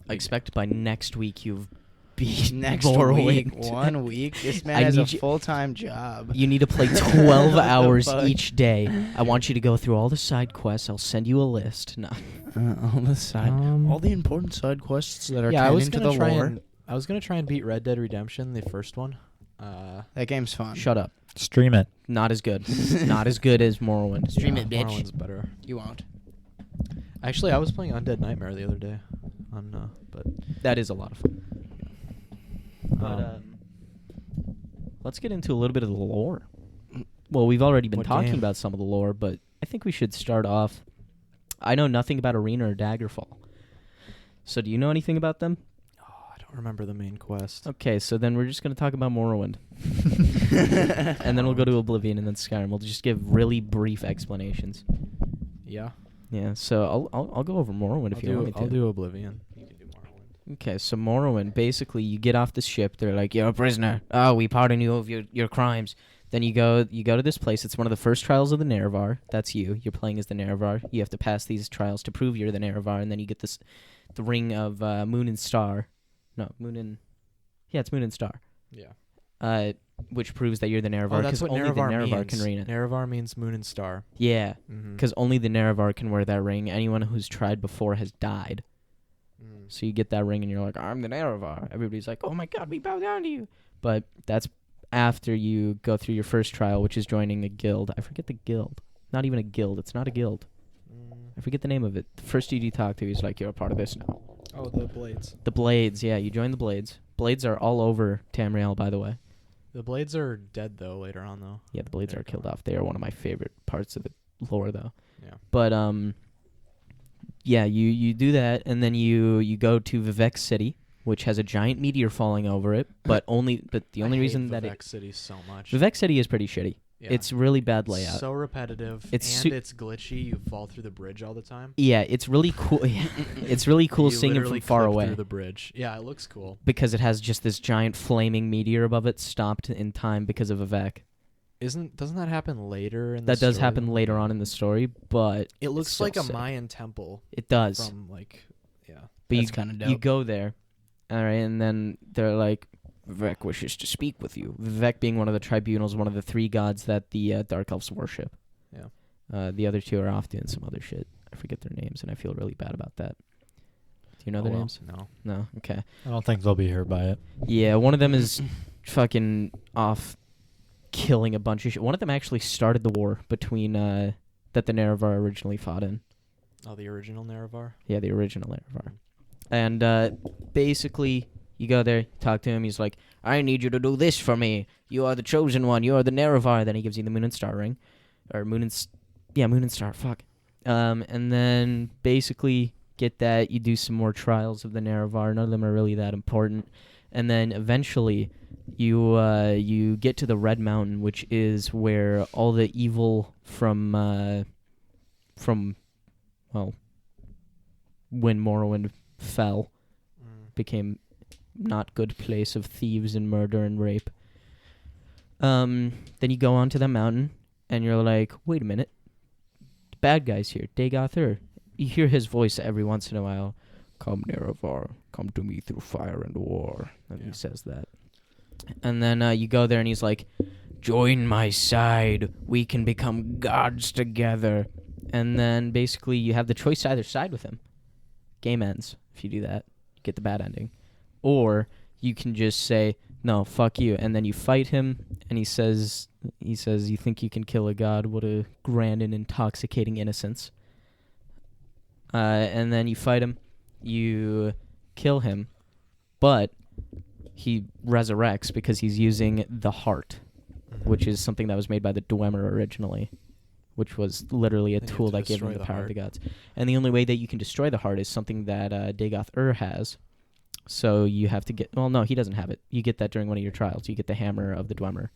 I expect by next week you've beat Next Morrowind. week, 1 week. This man I has a need you- full-time job. You need to play 12 What the hours fuck? each day. I want you to go through all the side quests. I'll send you a list. No. All the side, all the important side quests that are yeah, I was canon to gonna the try lore. and I was gonna try and beat Red Dead Redemption, the first one. That game's fun. Shut up. Stream it. Not as good. Not as good as Morrowind. Stream yeah, it, bitch. Morrowind's better. You won't. Actually, I was playing Undead Nightmare the other day, but That is a lot of fun. But let's get into a little bit of the lore. Well, we've already been What talking game? about some of the lore, but I think we should start off. I know nothing about Arena or Daggerfall. So do you know anything about them? I don't remember the main quest. Okay, so then we're just going to talk about Morrowind. And then we'll go to Oblivion and then Skyrim. We'll just give really brief explanations. Yeah, Yeah, so I'll go over Morrowind if you want me to. I'll do Oblivion. You can do Morrowind. Okay, so Morrowind, basically you get off the ship, they're like, you're a prisoner. Oh, we pardon you of your crimes. Then you go to this place. It's one of the first trials of the Nerevar. That's you. You're playing as the Nerevar. You have to pass these trials to prove you're the Nerevar, and then you get the ring of Moon and Star. No, it's Moon and Star. Yeah. Which proves that you're the Nerevar, Oh, that's because what only Nerevar the Nerevar means. can reign it. Nerevar means moon and star. Yeah, Mm-hmm. because only the Nerevar can wear that ring. Anyone who's tried before has died. So you get that ring and you're like, I'm the Nerevar. Everybody's like, oh my god, we bow down to you. But that's after you go through your first trial, which is joining a guild. I forget the guild. Not even a guild. It's not a guild. I forget the name of it. The first dude you talk to, he's like, you're a part of this now. Oh, the Blades. The Blades, yeah, you join the Blades. Blades are all over Tamriel, by the way. The Blades are dead, though, later on, though. Yeah, the Blades They're are killed gone. off. They are one of my favorite parts of the lore, though. Yeah. But, yeah, you do that, and then you go to Vivek City, which has a giant meteor falling over it, but the only reason that Vivek City so much. Vivek City is pretty shitty. Yeah. It's really bad layout. So repetitive. It's and su- it's glitchy. You fall through the bridge all the time. Yeah, it's really cool. It's really cool You seeing it literally from far clip away through the bridge. Yeah, it looks cool. because it has just this giant flaming meteor above it, stopped in time because of Vivek. Doesn't that happen later in the That does story? happen later on in the story, but It looks still like a sick. Mayan temple It does. from yeah. But That's kind of dope. you go there, all right, and then they're like, Vivek wishes to speak with you. Vivek being one of the tribunals, one of the three gods that the Dark Elves worship. Yeah. The other two are off doing some other shit. I forget their names, and I feel really bad about that. Do you know Oh, their well, names? No. No? Okay. I don't think they'll be hurt by it. Yeah, one of them is fucking off killing a bunch of shit. One of them actually started the war between that the Nerevar originally fought in. Oh, the original Nerevar. Yeah, the original Nerevar. And basically, you go there, talk to him. He's like, I need you to do this for me. You are the chosen one. You are the Nerevar. Then he gives you the Moon and Star ring. Or Moon and Star. Fuck. And then basically get that. You do some more trials of the Nerevar. None of them are really that important. And then eventually you get to the Red Mountain, which is where all the evil from when Morrowind fell became not good place of thieves and murder and rape. Then you go onto the mountain and you're like, wait a minute, the bad guy's here, Dagoth. You hear his voice every once in a while. Come, Nerevar, come to me through fire and war. And he says that. And then you go there and he's like, join my side. We can become gods together. And then basically you have the choice to either side with him. Game ends if you do that. You get the bad ending. Or you can just say, no, fuck you. And then you fight him and he says, you think you can kill a god? What a grand and intoxicating innocence. And then you fight him. You kill him. But he resurrects because he's using the heart. which is something that was made by the Dwemer originally, which was literally a Then you have tool to that gave him destroy the the power of the heart. gods. And the only way that you can destroy the heart is something that Dagoth has. So you have to get... Well, no, he doesn't have it. You get that during one of your trials. You get the hammer of the Dwemer.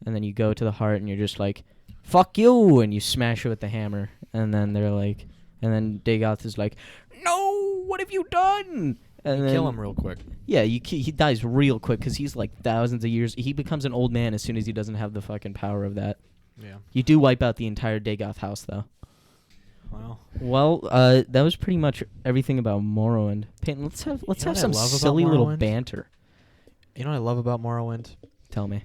And then you go to the heart and you're just like, fuck you! And you smash it with the hammer. And then they're like... And then Dagoth is like, no! What have you done? And then, Kill him real quick. Yeah, he dies real quick because he's like thousands of years. He becomes an old man as soon as he doesn't have the fucking power of that. Yeah. You do wipe out the entire Dagoth house, though. Wow. Well, that was pretty much everything about Morrowind. Peyton, let's have know what I some love about silly little Morrowind? banter. You know what I love about Morrowind? Tell me.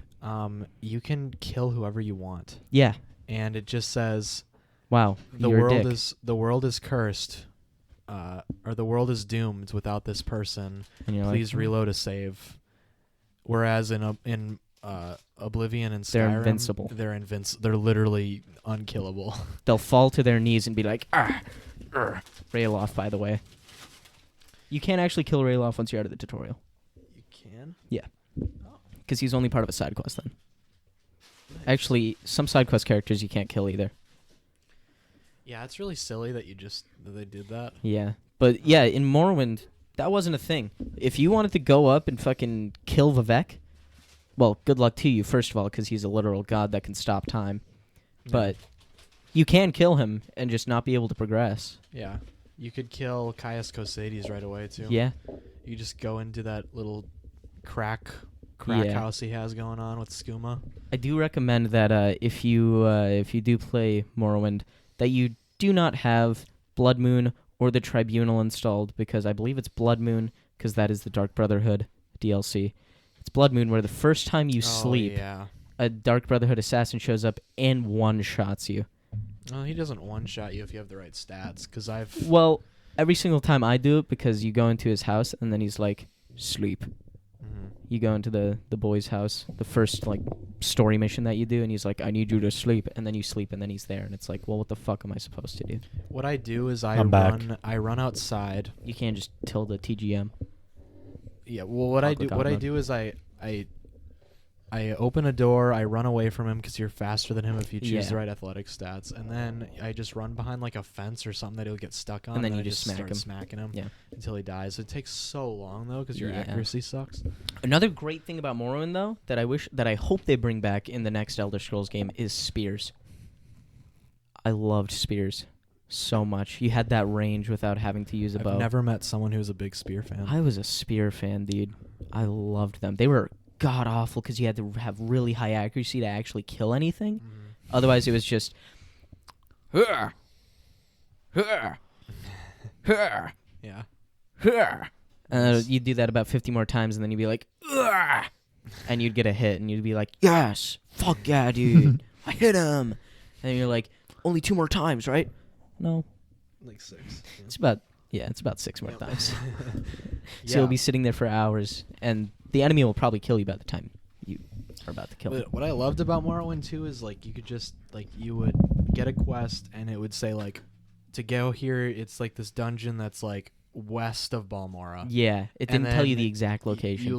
You can kill whoever you want, Yeah. and it just says Wow. the you're a world dick. is cursed, or the world is doomed without this person. And you're Please like, reload a save. Whereas in Oblivion and They're Skyrim, invincible. They're literally unkillable. They'll fall to their knees and be like, Rayloff, by the way. You can't actually kill Rayloff once you're out of the tutorial. You can? Because he's only part of a side quest then. Actually, some side quest characters you can't kill either. Yeah, it's really silly that they did that. Yeah. But yeah, in Morrowind, that wasn't a thing. If you wanted to go up and fucking kill Vivek, well, good luck to you, first of all, because he's a literal god that can stop time. But you can kill him and just not be able to progress. Yeah. You could kill Caius Cosades right away, too. Yeah. You just go into that little crack house he has going on with skooma. I do recommend that if you do play Morrowind, that you do not have Blood Moon or the Tribunal installed, because I believe it's Blood Moon, because that is the Dark Brotherhood DLC. It's Blood Moon where the first time you sleep, a Dark Brotherhood assassin shows up and one-shots you. Well, he doesn't one-shot you if you have the right stats, because Well, every single time I do it, because you go into his house and then he's like, sleep. You go into the boy's house, the first like story mission that you do, and he's like, I need you to sleep, and then you sleep, and then he's there, and it's like, well, what the fuck am I supposed to do? What I do is I'm back. I run outside. You can't just tilt the TGM. Yeah, well, what I do is I open a door, I run away from him because you're faster than him if you choose the right athletic stats, and then I just run behind like a fence or something that he'll get stuck on, And then you I just smack start him. smacking him Yeah. until he dies. It takes so long though because your Yeah. accuracy sucks. Another great thing about Morrowind, though, that I hope they bring back in the next Elder Scrolls game is spears. I loved spears so much. You had that range without having to use a bow. I've never met someone who's a big spear fan. I was a spear fan, dude. I loved them. They were god awful because you had to have really high accuracy to actually kill anything. Otherwise, it was just. Yeah. And you'd do that about 50 more times, and then you'd be like, "Ugh!" And you'd get a hit, and you'd be like, yes, fuck yeah, dude, I hit him. And you're like, only 2 more times, right? No, Like 6. it's about 6 more Yep. times. So you'll be sitting there for hours, and the enemy will probably kill you by the time you are about to kill him. But what I loved about Morrowind too is like you could just like you would get a quest and it would say like to go here it's like this dungeon that's like west of Balmora. Yeah, it And didn't tell you then the exact location. You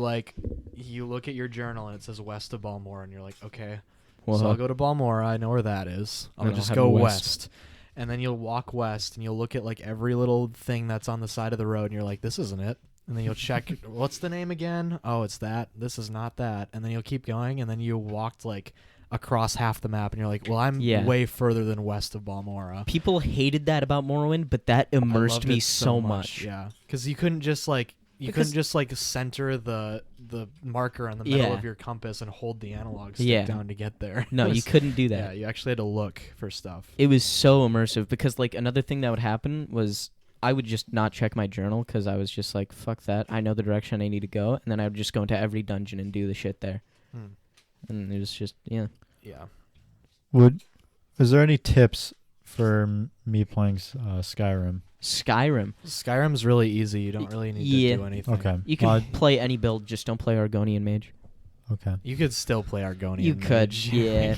look at your journal and it says west of Balmora and you're like, okay, Well, so I'll go to Balmora. I know where that is. And I'll I'll just head go west. west. And then you'll walk west and you'll look at like every little thing that's on the side of the road and you're like, this isn't it. And then you'll check, what's the name again? Oh, it's that. This is not that. And then you'll keep going and then you walked like across half the map and you're like, well, I'm way further than west of Balmora. People hated that about Morrowind, but that I immersed loved me it so much. Yeah, because you couldn't just like center the marker on the middle of your compass and hold the analog stick down to get there. No, you couldn't do that. Yeah, you actually had to look for stuff. It was so immersive because like another thing that would happen was I would just not check my journal because I was just like, fuck that. I know the direction I need to go, and then I would just go into every dungeon and do the shit there. And it was just Yeah. Is there any tips for me playing Skyrim? Skyrim's really easy. You don't really need to do anything. Okay. You can play any build, just don't play Argonian Mage. Okay. You could still play Argonian. You could, Mage. yeah.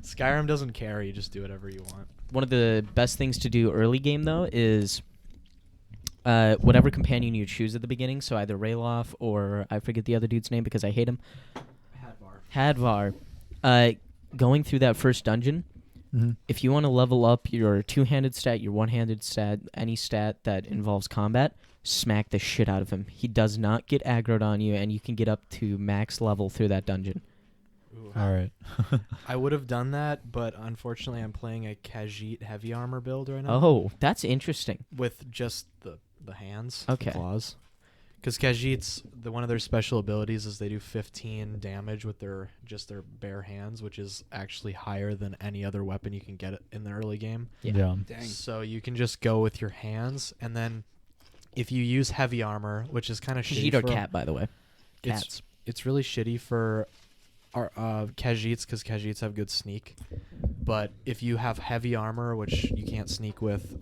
Skyrim doesn't care. You just do whatever you want. One of the best things to do early game, though, is whatever companion you choose at the beginning, so either Rayloff or I forget the other dude's name because I hate him. Hadvar. Going through that first dungeon, Mm-hmm. if you want to level up your two-handed stat, your one-handed stat, any stat that involves combat, smack the shit out of him. He does not get aggroed on you, and you can get up to max level through that dungeon. Ooh. All right. I would have done that, but unfortunately, I'm playing a Khajiit heavy armor build right now. Oh, that's interesting. With just the hands, Okay. the claws. Because Khajiit's one of their special abilities is they do 15 damage with their bare hands, which is actually higher than any other weapon you can get in the early game. Yeah. Dang. So you can just go with your hands, and then if you use heavy armor, which is kind of shitty Khajiit or for cat, by the way. Cats. it's really shitty for our Khajiits because Khajiits have good sneak. But if you have heavy armor, which you can't sneak with,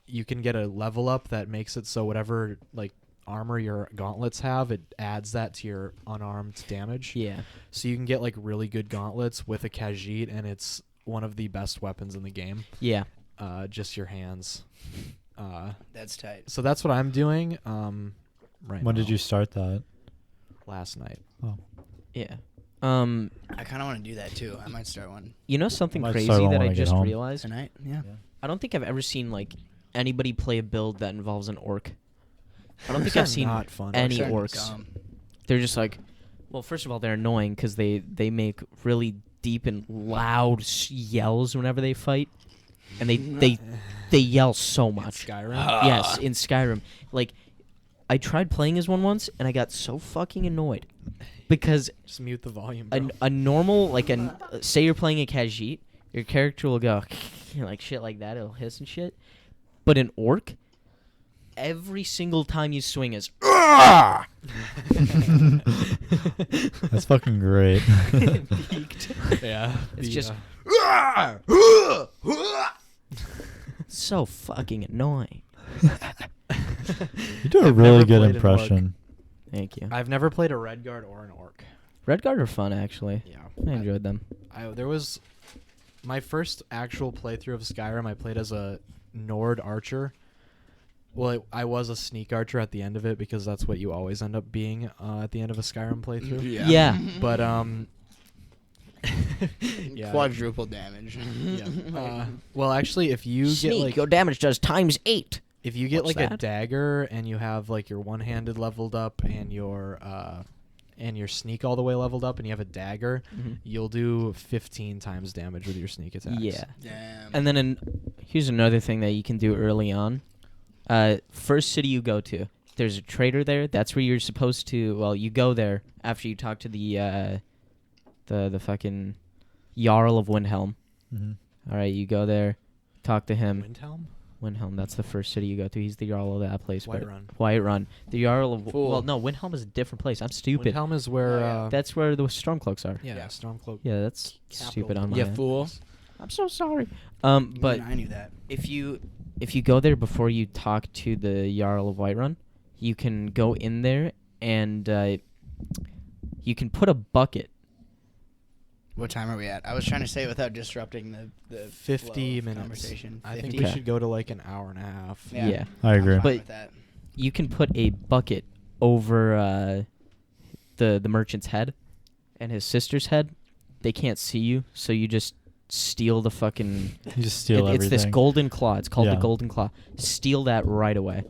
you can get a level up that makes it so whatever like armor your gauntlets have, it adds that to your unarmed damage. Yeah. So you can get like really good gauntlets with a Khajiit, and it's one of the best weapons in the game. Yeah. Just your hands. That's tight. So that's what I'm doing. Right. When now. did you start that? Last night. Oh. Yeah. I kind of want to do that too. I might start one You know something Might crazy start one that when I I get just home. realized? tonight. Yeah. I don't think I've ever seen like anybody play a build that involves an orc. I don't think I've seen not fun. any Starting to orcs. come. They're just like, well, first of all, they're annoying because they make really deep and loud yells whenever they fight, and they yell so much. Skyrim. Yes, in Skyrim. Like, I tried playing as one once, and I got so fucking annoyed because Just mute the volume. Bro. a normal like say you're playing a Khajiit, your character will go like shit like that. It'll hiss and shit. But an orc, every single time you swing is That's fucking great. peaked. Yeah. It's the, just- So fucking annoying. You do a I've really never good played an impression. Thank you. I've never played a Redguard or an Orc. Redguard are fun actually. Yeah. I enjoyed them. There was my first actual playthrough of Skyrim. I played as a Nord archer. Well, I was a sneak archer at the end of it because that's what you always end up being at the end of a Skyrim playthrough. Yeah. But yeah. Quadruple damage. Yeah. Well, actually, if you Sneak, get like your damage does ×8. if you get What's like a that? dagger and you have like your one-handed leveled up and your sneak all the way leveled up and you have a dagger, you'll do 15 times damage with your sneak attacks. Yeah. Damn. And then here's another thing that you can do early on. First city you go to, there's a trader there. That's where you're supposed to. Well, you go there after you talk to the fucking Jarl of Windhelm. Mm-hmm. All right, you go there, talk to him. Windhelm? Windhelm. That's the first city you go to. He's the Jarl of that place. but- Whiterun. Whiterun. The Jarl of. Fool. Well, no, Windhelm is a different place. I'm stupid. Windhelm is where. Oh, yeah. That's where the Stormcloaks are. yeah, Yeah. Stormcloak. Yeah, that's Capital stupid on my You end. fool. I'm so sorry. Even But I knew that. if you go there before you talk to the Jarl of Whiterun, you can go in there and you can put a bucket. What time are we at? I was trying to say it without disrupting the 50 flow of minutes. conversation. I think 50? we Okay. should go to like an hour and a half. Yeah. I agree. I'm fine But- with that. You can put a bucket over the merchant's head and his sister's head. They can't see you, so you just steal the fucking. You just steal everything. It's this golden claw. It's called the Yeah. golden claw. Steal that right away.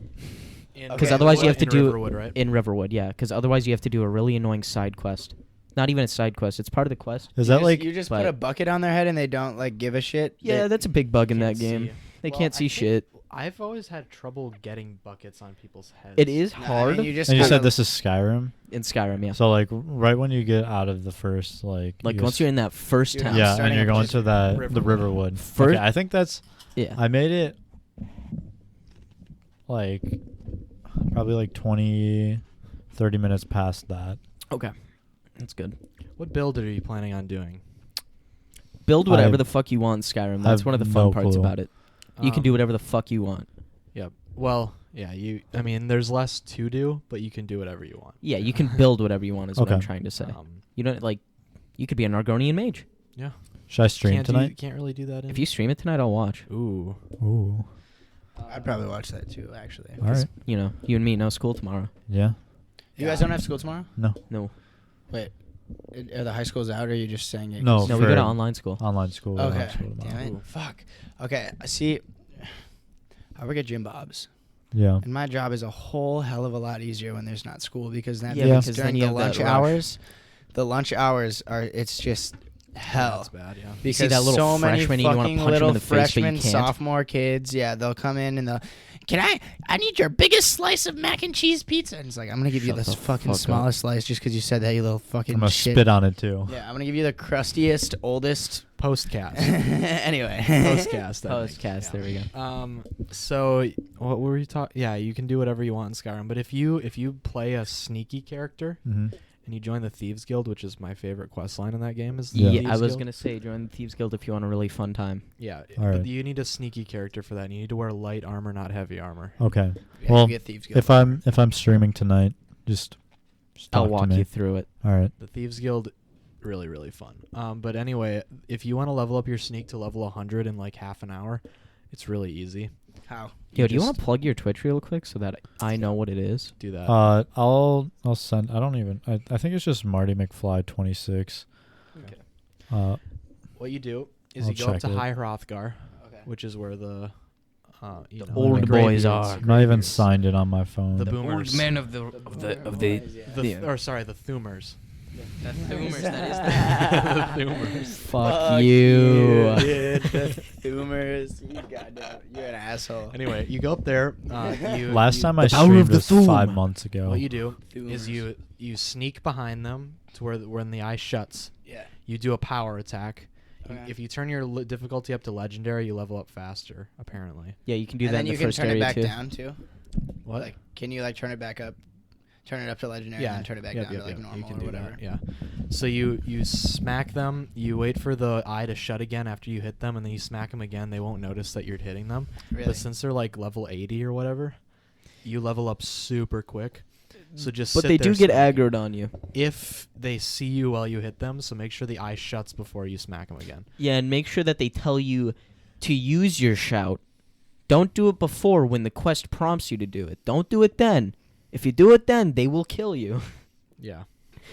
Because otherwise you have to in do- Riverwood, right? In Riverwood, yeah, because otherwise you have to do a really annoying side quest. Not even a side quest. It's part of the quest. Is that like you just but- put a bucket on their head and they don't like give a shit? Yeah, that's a big bug in that Can't game. see. They Well, can't I see think shit. I've always had trouble getting buckets on people's heads. It is No, I hard mean, you just and you kinda- said this is Skyrim? in Skyrim, yeah. So like right when you get out of the first like Once you're in that first Dude, town. I'm yeah, and starting you're up going just to the Riverwood. Riverwood. First- Okay, I think that's Yeah. I made it like probably like 20 30 minutes past that. Okay. That's good. What build are you planning on doing? Build whatever I the fuck you want in Skyrim. have That's one of the fun no parts clue. about it. You can do whatever the fuck you want. Yeah. Well, yeah. I mean, there's less to do, but you can do whatever you want. Yeah, you can build whatever you want is what I'm Okay. trying to say. Um, You don't like you could be an Argonian mage. yeah. Should I stream Can't tonight? can't really do that. In If you stream it tonight, I'll watch. Ooh. Ooh. I'd probably watch that too, actually. All right. You know, you and me, no school tomorrow. Yeah. You guys don't have school tomorrow? No. No. Wait. Are the high schools out, or are you just saying it? No, 'cause- No, we go to for online school. Online school. Okay. high school Damn tomorrow. it. Fuck. Okay. See, I work at Jim Bob's, Yeah. and my job is a whole hell of a lot easier when there's not school, because that Yeah, means because then during you the have that lunch rush. hours, the lunch hours are, it's just hell. That's bad. Yeah. You see Because that little so many freshman, you wanna fucking punch him in little the face, but you freshmen, can't. sophomore kids, yeah, they'll come in and they'll, I need your biggest slice of mac and cheese pizza. And it's like, I'm gonna give you Shut this the fucking fuck up. smallest slice just because you said that, you little fucking I'm gonna shit. spit on it too. Yeah, I'm gonna give you the crustiest, oldest. Postcast. Anyway. Postcast. I think. Postcast. There we go. So what were you talking? Yeah, you can do whatever you want in Skyrim, but if you play a sneaky character Mm-hmm. and you join the Thieves Guild, which is my favorite quest line in that game, is the Yeah. Yeah, Thieves I was Guild. gonna say join the Thieves Guild if you want a really fun time. Yeah, All but right. you need a sneaky character for that. And you need to wear light armor, not heavy armor. Okay. Yeah, Well, you get Thieves Guild. If I'm streaming tonight, just I'll talk to walk me. you through it. All right. The Thieves Guild, really, really fun. But anyway, if you want to level up your sneak to level 100 in like half an hour, it's really easy. How? Yo, do you want just to plug your Twitch real quick so that I know what it is? do that? I'll send. I don't even. I think it's just Marty McFly 26. Okay. What you do is I'll you go up check to it. High Hrothgar, Okay. which is where the The know, old the boys graybeards- are. I'm not even graybeards. signed in on my phone. The The boomers. old men of the The Thumers. The Thumers, that is The Thumers. Fuck you. dude. The Thumers. You goddamn. You're an asshole. Anyway, you go up there. Last time I The power streamed of the was Thum. 5 months ago. what you do Thumers. is you sneak behind them to where when the eye shuts. Yeah. You do a power attack. Okay. If you turn your difficulty up to legendary, you level up faster. Apparently. Yeah, you can do And that then in you the can first turn it area back too. down too. What? Like, can you like turn it back up, turn it up to legendary, and then turn it back down to like You normal can or do whatever? that, yeah. So you smack them. You wait for the eye to shut again after you hit them, and then you smack them again. They won't notice that you're hitting them. Really? But since they're like level 80 or whatever, you level up super quick. So just But sit they there do get smacking. aggroed on you. If they see you while you hit them, so make sure the eye shuts before you smack them again. Yeah, and make sure that they tell you to use your shout. Don't do it before when the quest prompts you to do it. Don't do it then. If you do it then, they will kill you. Yeah.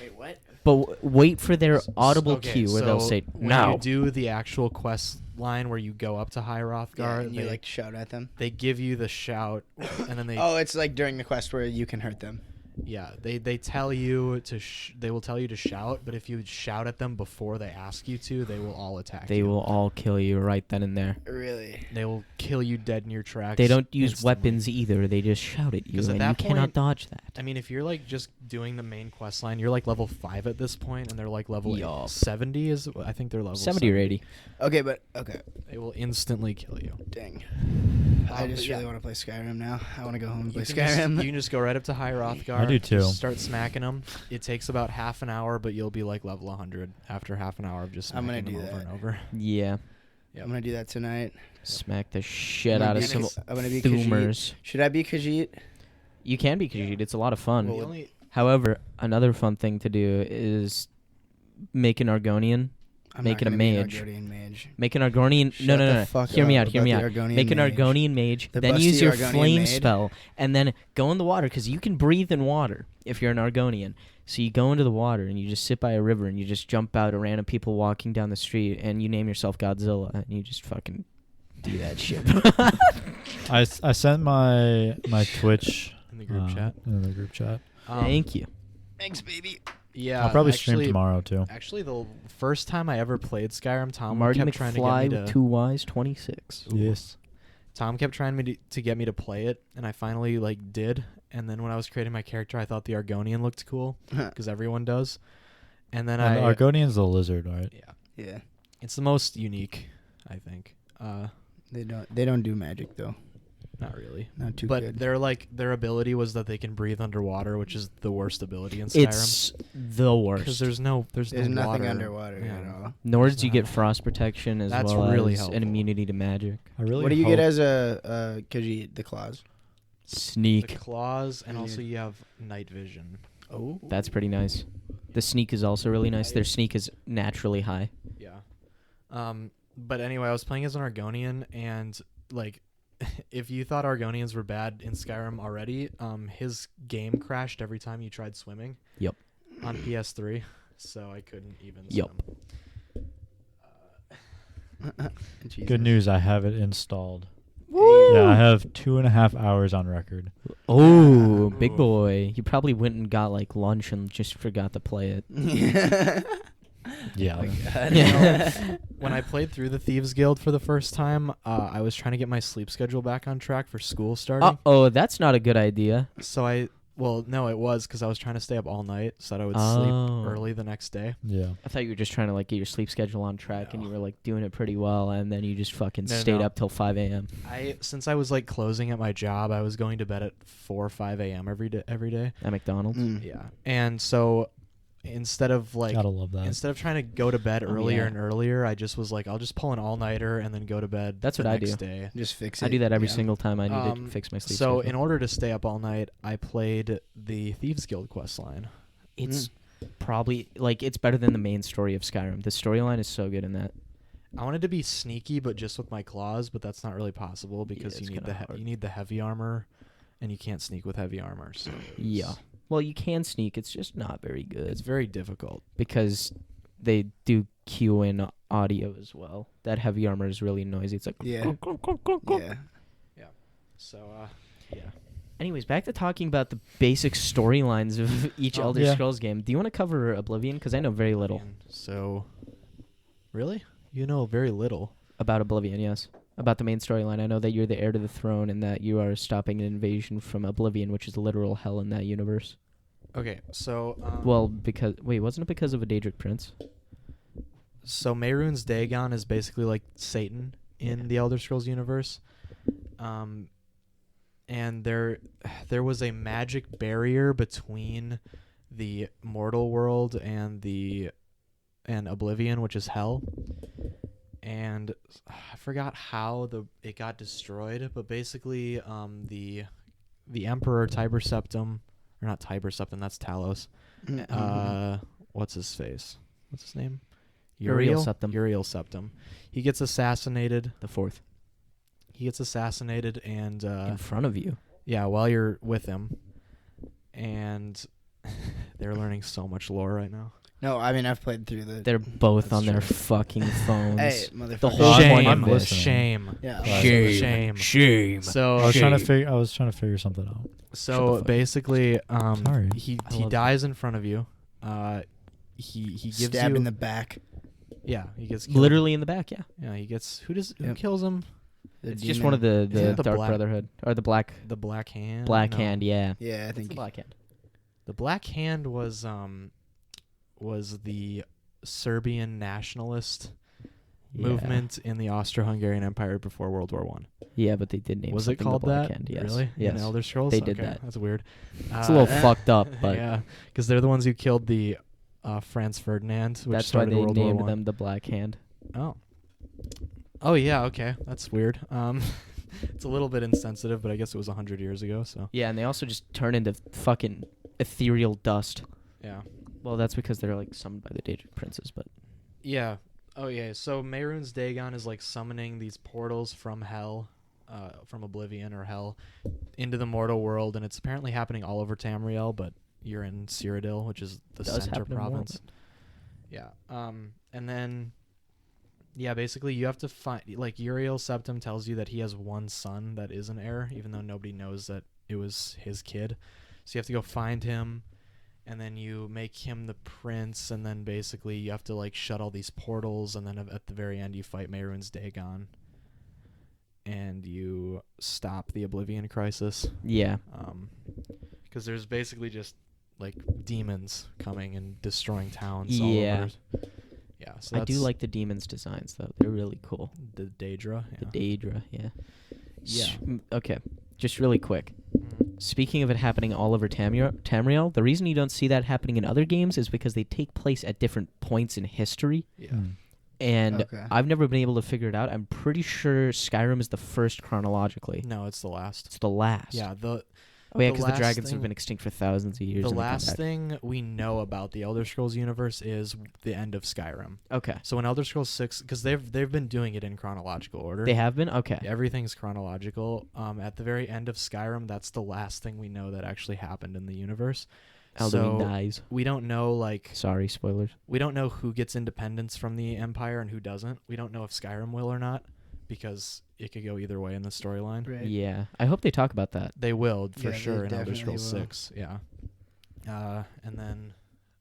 Wait, what? But wait for their audible Okay, cue where they'll so say, when now. you do the actual quest line where you go up to High Yeah, Hrothgar, and you like shout at them. they give you the shout, and then they Oh, it's like during the quest where you can hurt them. Yeah, they tell you to they will tell you to shout, but if you shout at them before they ask you to, they will all attack They you. will all kill you right then and there. Really? They will kill you dead in your tracks. They don't use instantly. weapons either. They just shout at you, 'Cause at and that you cannot point- dodge that. I mean, if you're like just doing the main quest line, you're like level 5 at this point, and they're like level Yup. 70 is I think they're level 70 or 80. Okay, but okay. They will instantly kill you. Dang. I just but yeah. really want to play Skyrim now. I want to go home and play You can just- Skyrim. you can just go right up to High Hrothgar. I do too. just Start smacking them. It takes about half an hour, but you'll be like level 100 after half an hour of just I'm smacking gonna them do over that. and over. Yeah. Yep. I'm gonna do that tonight. Smack the shit I'm gonna out of be some Khajiit. I'm gonna be Khajiit. Thumers. Should I be Khajiit? You can be Khajiit. It's a lot of fun. Well, The only- However, another fun thing to do is make an Argonian. I'm Make not it a gonna be an mage. Argonian mage. Make an Argonian. Shut No, the no, no. fuck Hear me up out. Hear me about out. the Argonian Make an mage. Argonian mage. The Then busty use your Argonian flame maid. spell, and then go in the water because you can breathe in water if you're an Argonian. So you go into the water and you just sit by a river and you just jump out at random people walking down the street and you name yourself Godzilla and you just fucking do that shit. I sent my Twitch in the group chat. in the group chat. Thank you. Thanks, baby. Yeah, I'll probably actually, stream tomorrow too. Actually, the first time I ever played Skyrim, Tom Marty kept trying to McFly get me with to. 2 Ys, 26. Yes. Tom kept trying to get me to play it, and I finally like did. And then when I was creating my character, I thought the Argonian looked cool because everyone does. And then And Argonian's the lizard, right? yeah, Yeah. it's the most unique, I think. They don't do magic though. Not really. Not too But good. their ability was that they can breathe underwater, which is the worst ability in Skyrim. It's the Because worst. there's no There's nothing water. underwater Yeah. at all. Nor do you get Wow. frost protection as That's well really as helpful. an immunity to magic. I really. What do you get hope- as a Khajiit? The claws. The Sneak. claws, and Yeah. also you have night vision. Oh. That's pretty nice. The sneak is also really nice. Their sneak is naturally high. Yeah. But anyway, I was playing as an Argonian, and like, if you thought Argonians were bad in Skyrim already, his game crashed every time you tried swimming. Yep. On PS3. so I couldn't even. Yup. Jesus. Good news, I have it installed. Woo! Yeah, I have 2.5 hours on record. Oh, big Ooh. boy. You probably went and got like lunch and just forgot to play it. Yeah. Yeah. When I played through the Thieves Guild for the first time, I was trying to get my sleep schedule back on track for school starting. Oh, that's not a good idea. So no, it was because I was trying to stay up all night so that I would Oh. sleep early the next day. Yeah. I thought you were just trying to like get your sleep schedule on track and No. you were like doing it pretty well, and then you just fucking No, stayed no. up till 5 a.m. Since I was like closing at my job, I was going to bed at 4 or 5 a.m. every day. at McDonald's. Yeah, and so instead of like Gotta love that. instead of trying to go to bed Oh, earlier yeah. and earlier, I just was like, I'll just pull an all-nighter and then go to bed. That's the what I next do. Day. Just fix it. I do that every yeah. single time I need to fix my sleep So schedule. in order to stay up all night, I played the Thieves Guild quest line. It's probably like it's better than the main story of Skyrim. The storyline is so good in that. I wanted to be sneaky, but just with my claws, but that's not really possible because it's you need kinda hard. you need the heavy armor, and you can't sneak with heavy armor. So Yeah. Well, you can sneak. It's just not very good it's very difficult. because they do cue in audio as well. That heavy armor is really noisy. It's like Yeah. Yeah. So yeah. Anyways, back to talking about the basic storylines of each Oh, Elder yeah. Scrolls game. Do you want to cover Oblivion? Because I know very little So, really, you know very little. about Oblivion. Yes, about the main storyline. I know that you're the heir to the throne and that you are stopping an invasion from Oblivion, which is literal hell in that universe. Okay, so Well, wasn't it because of a Daedric prince? so Mehrunes Dagon is basically like Satan in Yeah. the Elder Scrolls universe. And there was a magic barrier between the mortal world and Oblivion, which is hell. And I forgot how it got destroyed, but basically the Emperor Tiber Septim, or not Tiber Septim, that's Talos. What's his face? What's his name? Uriel Septim. Uriel Septim. He gets assassinated. The fourth He gets assassinated, and in front of you. yeah, while you're with him, and they're learning so much lore right now. No, I mean I've played through the. They're both That's on their true. fucking phones. Hey, motherfucker. The whole Shame. point I'm of this. listening. Shame. Yeah. Shame. So I was trying to figure something out. Shut So the fuck- basically, Sorry. he I love dies in front of you. He gives Stab you in the back. yeah, he gets killed. Literally in the back, yeah. Yeah, he gets who Yep. kills him? The It's just demon. one of the Isn't it the Dark Black- Brotherhood or the Black The Black Hand. Black No. Hand, yeah. Yeah, I It's think. the Black Hand. The Black Hand was the Serbian nationalist Yeah. movement in the Austro-Hungarian Empire before World War One. Yeah, but they did name Was it something called the Black that? Hand. Yes. Really? Yes. In Elder Scrolls? They did Okay, that. That's weird. It's a little fucked up, but yeah, because they're the ones who killed the Franz Ferdinand, which that's why started they World War named One. them the Black Hand. Oh. Oh yeah. Okay, that's weird. It's a little bit insensitive, but I guess it was 100 years ago. So Yeah, and they also just turn into fucking ethereal dust. yeah. Well, that's because they're like summoned by the Daedric princes, but Yeah. Oh yeah. So Mehrunes Dagon is like summoning these portals from hell, from Oblivion or hell, into the mortal world, and it's apparently happening all over Tamriel, but you're in Cyrodiil, which is the Does center happen in province. Yeah. And then, yeah, basically you have to find, like, Uriel Septim tells you that he has one son that is an heir, even though nobody knows that it was his kid. So you have to go find him, and then you make him the prince, and then basically you have to, like, shut all these portals, and then at the very end you fight Mehrunes Dagon, and you stop the Oblivion crisis. yeah. Because there's basically just, like, demons coming and destroying towns Yeah. all over. Yeah, so I that's do like the demons' designs though. They're really cool. the Daedra. The Yeah. Daedra, yeah. Yeah. Okay, just really quick. Mhm. Speaking of it happening all over Tamriel, the reason you don't see that happening in other games is because they take place at different points in history, Yeah. and Okay. I've never been able to figure it out. I'm pretty sure Skyrim is the first chronologically. No, it's the last. It's the last. Yeah, Oh yeah, the because the last dragons thing- have been extinct for thousands of years. the and they come last back. thing we know about the Elder Scrolls universe is the end of Skyrim. Okay. So in Elder Scrolls 6, because they've been doing it in chronological order. They have been? Okay. Everything's chronological. At the very end of Skyrim, that's the last thing we know that actually happened in the universe. Alduin dies. We don't know, like, Sorry, spoilers. we don't know who gets independence from the Empire and who doesn't. We don't know if Skyrim will or not, because it could go either way in the storyline. Right. Yeah, I hope they talk about that. They will, for Yeah, they sure, in Elder definitely Scrolls will. 6. Yeah. And then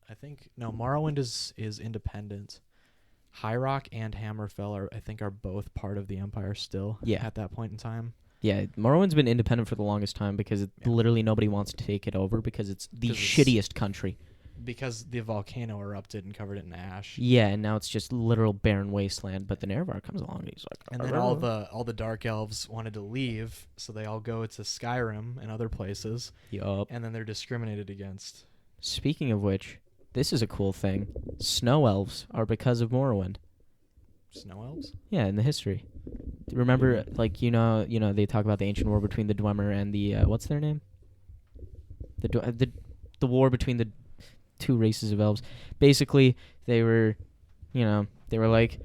I think, no, Morrowind is independent. High Rock and Hammerfell are both part of the Empire still. Yeah. At that point in time. Yeah, Morrowind's been independent for the longest time because Yeah. literally nobody wants to take it over because it's the 'Cause it's- shittiest country. Because the volcano erupted and covered it in ash. Yeah, and now it's just literal barren wasteland. But the Nerevar comes along and he's like, And then all the dark elves wanted to leave, so they all go to Skyrim and other places, yup. and then they're discriminated against. Speaking of which, this is a cool thing. Snow elves are because of Morrowind. Snow elves? Yeah, in the history. Remember, like they talk about the ancient war between the Dwemer and the what's their name? The war between the two races of elves. Basically, they were like,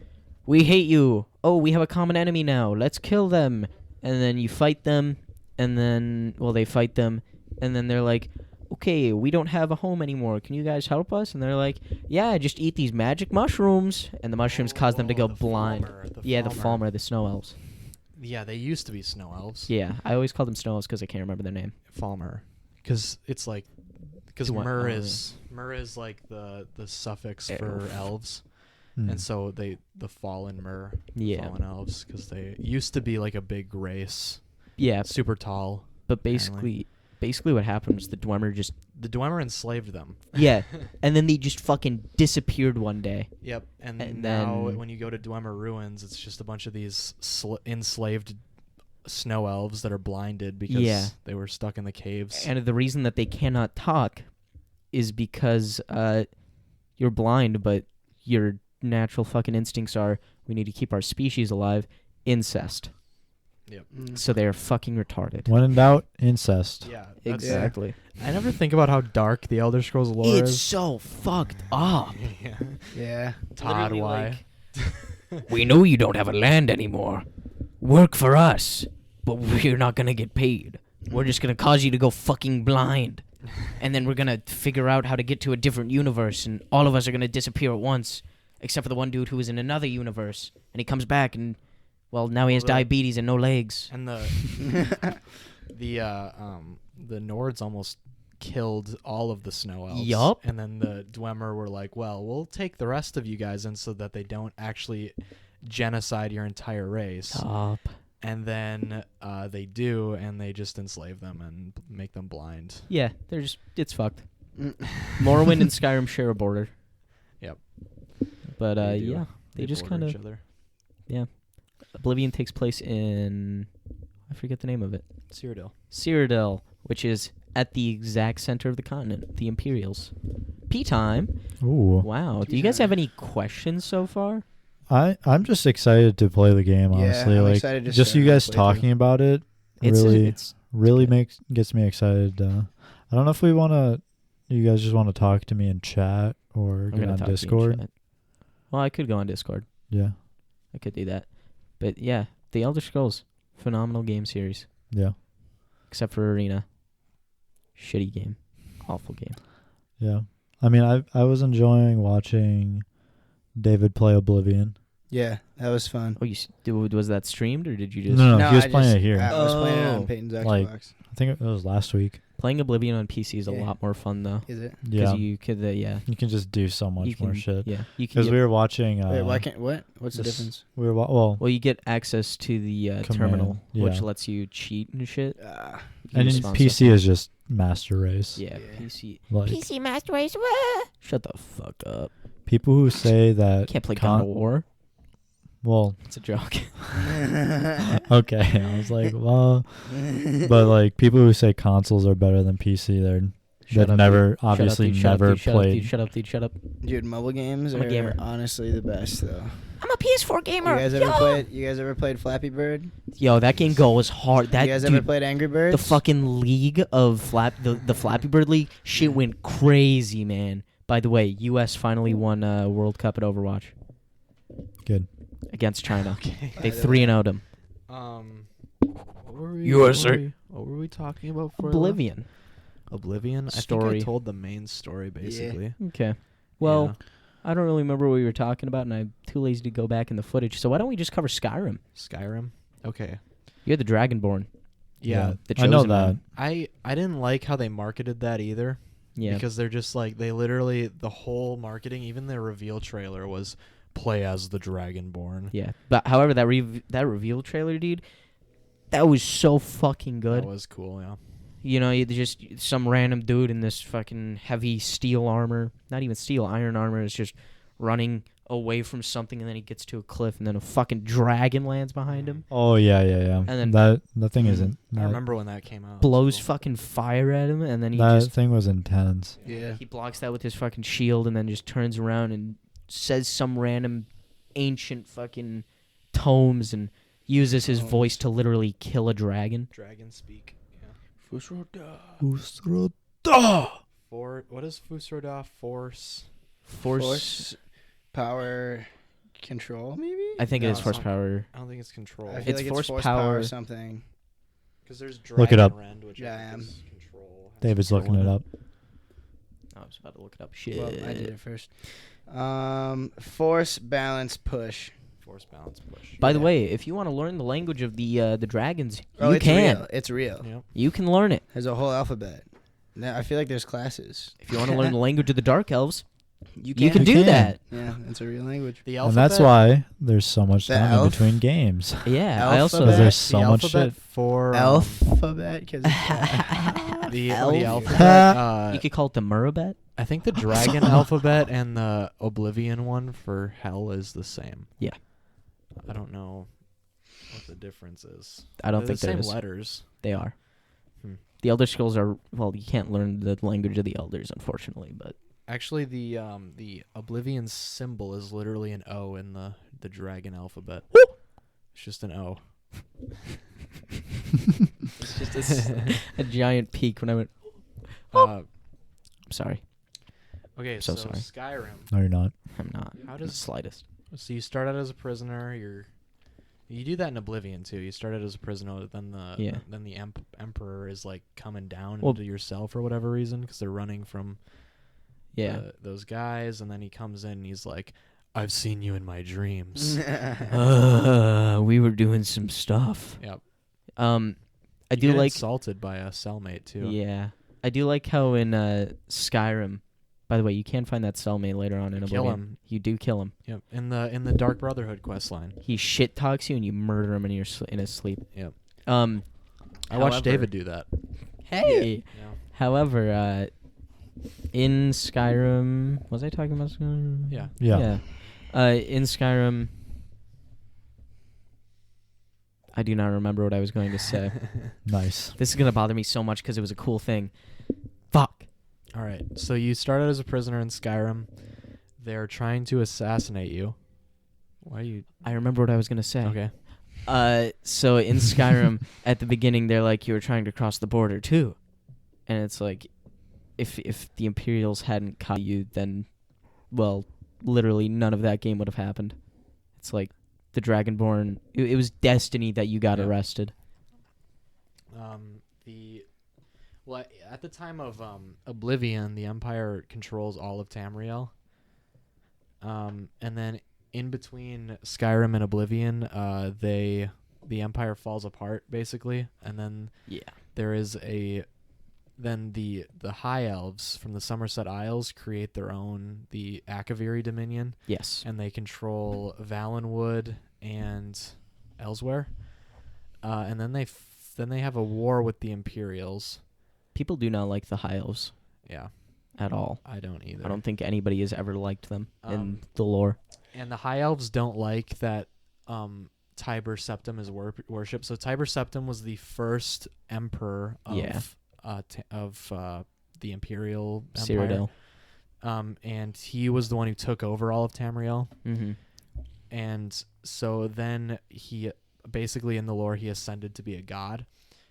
we hate you. Oh, we have a common enemy now. Let's kill them. And then you fight them, and then they fight them, and then they're like, okay, we don't have a home anymore. Can you guys help us? And they're like, yeah, just eat these magic mushrooms. And the mushrooms cause them to go the blind. Falmer, The Falmer, the snow elves. Yeah, they used to be snow elves. Yeah, I always call them snow elves because I can't remember their name. Falmer. Because it's like... Because Dwe- Myr oh, is like the suffix Elf. for elves. Hmm. And so the fallen Myr, Yeah. fallen elves, because they used to be like a big race. Yeah, Super tall. but apparently. basically what happened was the Dwemer just... The Dwemer enslaved them. Yeah, and then they just fucking disappeared one day. Yep, and And now then- when you go to Dwemer ruins, it's just a bunch of these enslaved snow elves that are blinded because Yeah. they were stuck in the caves. And the reason that they cannot talk is because you're blind, but your natural fucking instincts are, we need to keep our species alive. Incest. Yep. So they're fucking retarded. When in doubt, incest. Yeah, Exactly. I never think about how dark the Elder Scrolls lore It's is. so fucked up. Yeah. Yeah. Todd, Literally, why? We know you don't have a land anymore. Work for us, but we're not gonna get paid. We're just gonna cause you to go fucking blind. And then we're gonna figure out how to get to a different universe, and all of us are gonna disappear at once, except for the one dude who is in another universe. And he comes back, and well, now he has diabetes and no legs. And the Nords almost killed all of the snow elves. Yup. And then the Dwemer were like, well, we'll take the rest of you guys in so that they don't actually genocide your entire race. Stop. And then they do, and they just enslave them and make them blind. Yeah, it's fucked. Morrowind and Skyrim share a border. Yep. But They do. yeah, they just border kind each of other. Oblivion takes place in, I forget the name of it. Cyrodiil, which is at the exact center of the continent, the Imperials. Pea time. Ooh. Wow. Do you guys have any questions so far? I'm just excited to play the game, Yeah, honestly. I'm like excited to just start you my guys playthrough. talking about it really gets me excited. I don't know if you guys just want to talk to me in chat or I'm get gonna on talk to you in Discord. chat. Well, I could go on Discord. Yeah. I could do that. But yeah, The Elder Scrolls, phenomenal game series. Yeah. Except for Arena. Shitty game. Awful game. Yeah. I mean, I was enjoying watching David play Oblivion. Yeah, that was fun. Oh, was that streamed or did you just... No, he was I playing just- it here. I was playing it Oh. on Peyton's Xbox. Like- I think it was last week. Playing Oblivion on PC is a Yeah. lot more fun, though. Is it? Yeah. You could, You can just do so much you more can- shit. Yeah. You can Because get, we were watching. Wait, why can't what? What's the this- difference? We were well, well, you get access to the Command, terminal, which yeah. lets you cheat and shit. You and can in just spawn PC stuff. is just master race. Yeah, Yeah. PC. Like PC Master Race. Shut the fuck up. people who say that Can't play God of War. well, It's a joke. okay. I was like, well, but like people who say consoles are better than PC, they've never obviously never played. Shut up, dude. Shut up. Dude, mobile games I'm a are gamer. honestly the best though. I'm a PS4 gamer. You guys ever played Flappy Bird? Yo, that game goes hard. That you guys dude, ever played Angry Birds? the fucking league of the Flappy Bird League, shit went crazy, man. By the way, U.S. finally won World Cup at Overwatch Good. against China. Okay. They 3-0'd them. What were we, USA. What were we talking about for Oblivion. Oblivion. I think Story. I told the main story basically. Okay. Well, Yeah. I don't really remember what we were talking about, and I'm too lazy to go back in the footage. So why don't we just cover Skyrim? Skyrim. Okay. You're the Dragonborn. Yeah. The I know chosen that. one. I didn't like how they marketed that either. Yeah. Because they're just like, they literally, the whole marketing, even their reveal trailer was play as the Dragonborn. Yeah. But however, that reveal trailer, dude, that was so fucking good. That was cool, yeah. You know, you just some random dude in this fucking heavy steel armor, not even steel, iron armor, is just running away from something, and then he gets to a cliff, and then a fucking dragon lands behind him, Oh yeah. And then- that thing isn't. I That, remember when that came out. blows Cool. fucking fire at him, and then he that just thing was intense. Yeah. he blocks that with his fucking shield, and then just turns around and says some random ancient fucking tomes, and uses his voice to literally kill a dragon. Dragon speak. Yeah. What is Fusroda? Force, power, control, maybe? I think it No, is it's force not. power. I don't think it's control. I feel It's like force force power. something. Because there's Look it up. Rend, which Yeah, I think am. is control. Has David's control looking in it up. I was about to look it up. Shit. Well, I did it first. Force, balance, push. Force balance push. By the Yeah. way, if you want to learn the language of the dragons, Oh, you it's can. real. It's real. Yep. You can learn it. There's a whole alphabet. I feel like there's classes. If you want to learn the language of the dark elves, You you can You do can. that. Yeah, it's a real language. The And alphabet. that's why there's so much The time in elf- between games. Yeah, I also Alphabet. Because there's so the much alphabet shit. for Alphabet, because the Elf. alphabet. you could call it the Murabet. I think the dragon alphabet and the Oblivion one for hell is the same. Yeah. I don't know what the difference is. I don't They're think the there same is. letters. They are. Hmm. The Elder Scrolls are you can't learn the language of the Elders, unfortunately, but Actually, the Oblivion symbol is literally an O in the dragon alphabet. It's just an O. it's just a giant peak when I went. Uh, I'm sorry, okay, So so sorry. Skyrim. No, you're not. I'm not. How the does- slightest? So you start out as a prisoner. You do that in Oblivion too. You start out as a prisoner, then the emperor is like coming down Well- into your cell for whatever reason because they're running from Yeah. those guys, and then he comes in and he's like, "I've seen you in my dreams." We were doing some stuff. Yep. I You do get like. insulted by a cellmate too. Yeah, I do like how in Skyrim. By the way, you can find that cellmate later on in Kill Oblivion. him. You do kill him. Yep. In the Dark Brotherhood quest line. He shit talks you and you murder him in in his sleep. Yep. I I watched David do that. Hey. Yeah. However, in Skyrim, was I talking about Skyrim? Yeah. Yeah. In Skyrim, I do not remember what I was going to say. Nice. This is gonna bother me so much because it was a cool thing. Fuck. All right. So you started as a prisoner in Skyrim. They're trying to assassinate you. Why are you? I remember what I was gonna say. Okay. So in Skyrim, at the beginning, they're like, you were trying to cross the border too, and it's like, if the Imperials hadn't caught you, then, well, literally none of that game would have happened. It's like the Dragonborn. It was destiny that you got Yeah. arrested. At the time of Oblivion, the Empire controls all of Tamriel. And then in between Skyrim and Oblivion, the Empire falls apart basically, and then Yeah. there is the High Elves from the Somerset Isles create their own, the Akaviri Dominion, Yes. and they control Valenwood and Elsewhere. And then they have a war with the Imperials. People do not like the High Elves Yeah, at all. I don't either. I don't think anybody has ever liked them in Um, the lore. And the High Elves don't like that Tiber Septim is worshipped. So Tiber Septim was the first emperor of Yeah. The Imperial Empire. Cyrodiil. And he was the one who took over all of Tamriel. Mm-hmm. And so then he basically in the lore he ascended to be a god.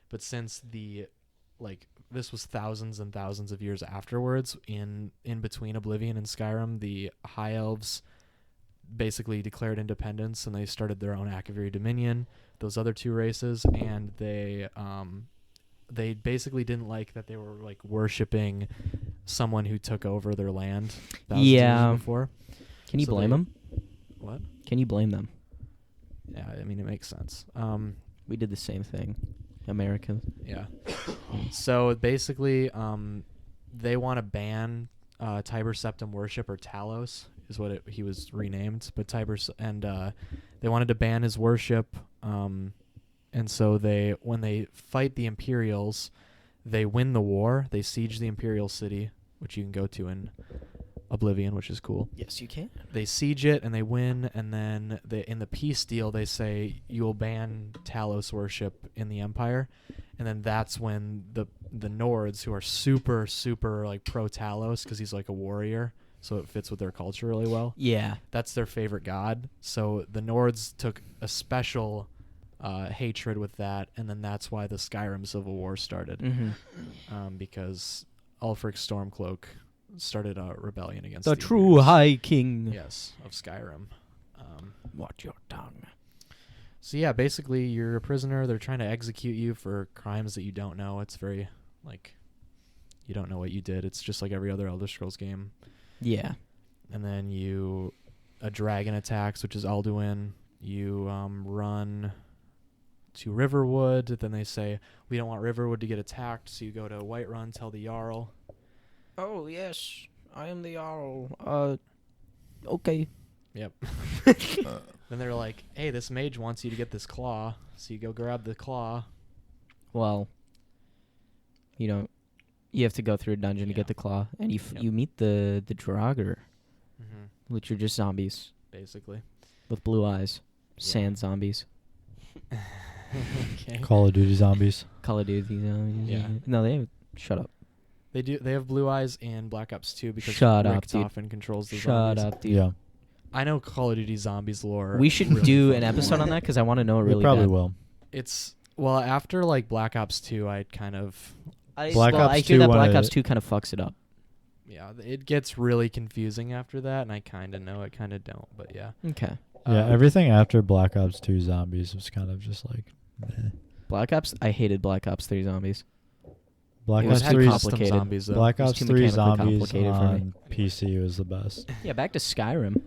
But since this was thousands and thousands of years afterwards, in between Oblivion and Skyrim, the High Elves basically declared independence and they started their own Akaviri Dominion, those other two races, and they they basically didn't like that they were like worshiping someone who took over their land thousands of Yeah. years before. Can you So blame they- them? What? Can you blame them? Yeah, I mean it makes sense. We did the same thing, Americans. Yeah. So basically, they want to ban Tiber Septim worship, or Talos is what he was renamed. But they wanted to ban his worship. And so when they fight the Imperials, they win the war. They siege the Imperial city, which you can go to in Oblivion, which is cool. Yes, you can. They siege it and they win, and then in the peace deal they say you'll ban Talos worship in the Empire, and then that's when the Nords, who are super like pro Talos because he's like a warrior, so it fits with their culture really well. Yeah. That's their favorite god. So the Nords took a special hatred with that, and then that's why the Skyrim Civil War started, because Ulfric Stormcloak started a rebellion against The the true Imperials. High King. Yes, of Skyrim. Watch your tongue. So yeah, basically you're a prisoner. They're trying to execute you for crimes that you don't know. It's very like you don't know what you did. It's just like every other Elder Scrolls game. Yeah. And then a dragon attacks, which is Alduin. You run to Riverwood. Then they say we don't want Riverwood to get attacked, so you go to Whiterun, tell the Jarl. Oh, yes. I am the Jarl. Okay. Yep. Then they're like, hey, this mage wants you to get this claw, so you go grab the claw. Well, you have to go through a dungeon to Yeah. get the claw, and Yep. you meet the Draugr, Mm-hmm. which are just zombies Basically. with blue eyes. Yeah. Sand zombies. Okay. Call of Duty zombies. Call of Duty zombies. Yeah. No, shut up. They do. They have blue eyes in Black Ops 2 because Shut up, dude. Richtofen controls the Shut zombies. up, dude. Yeah, I know Call of Duty Zombies lore. We should really do an fucking episode well. on that because I want to know it really we probably bad. will. It's after like Black Ops 2, I kind of Black I Ops hear 2 that when Black it- Ops 2 kind of fucks it up. it gets really confusing after that, and I kind of know it, kind of don't. But yeah. Okay. Yeah, everything after Black Ops 2 zombies was kind of just like, meh. Black Ops. I hated Black Ops 3 zombies. Black It was Ops too 3 complicated. Zombies, though. Black It was Ops too 3 mechanically zombies complicated for me. on PC was the best. Yeah, back to Skyrim.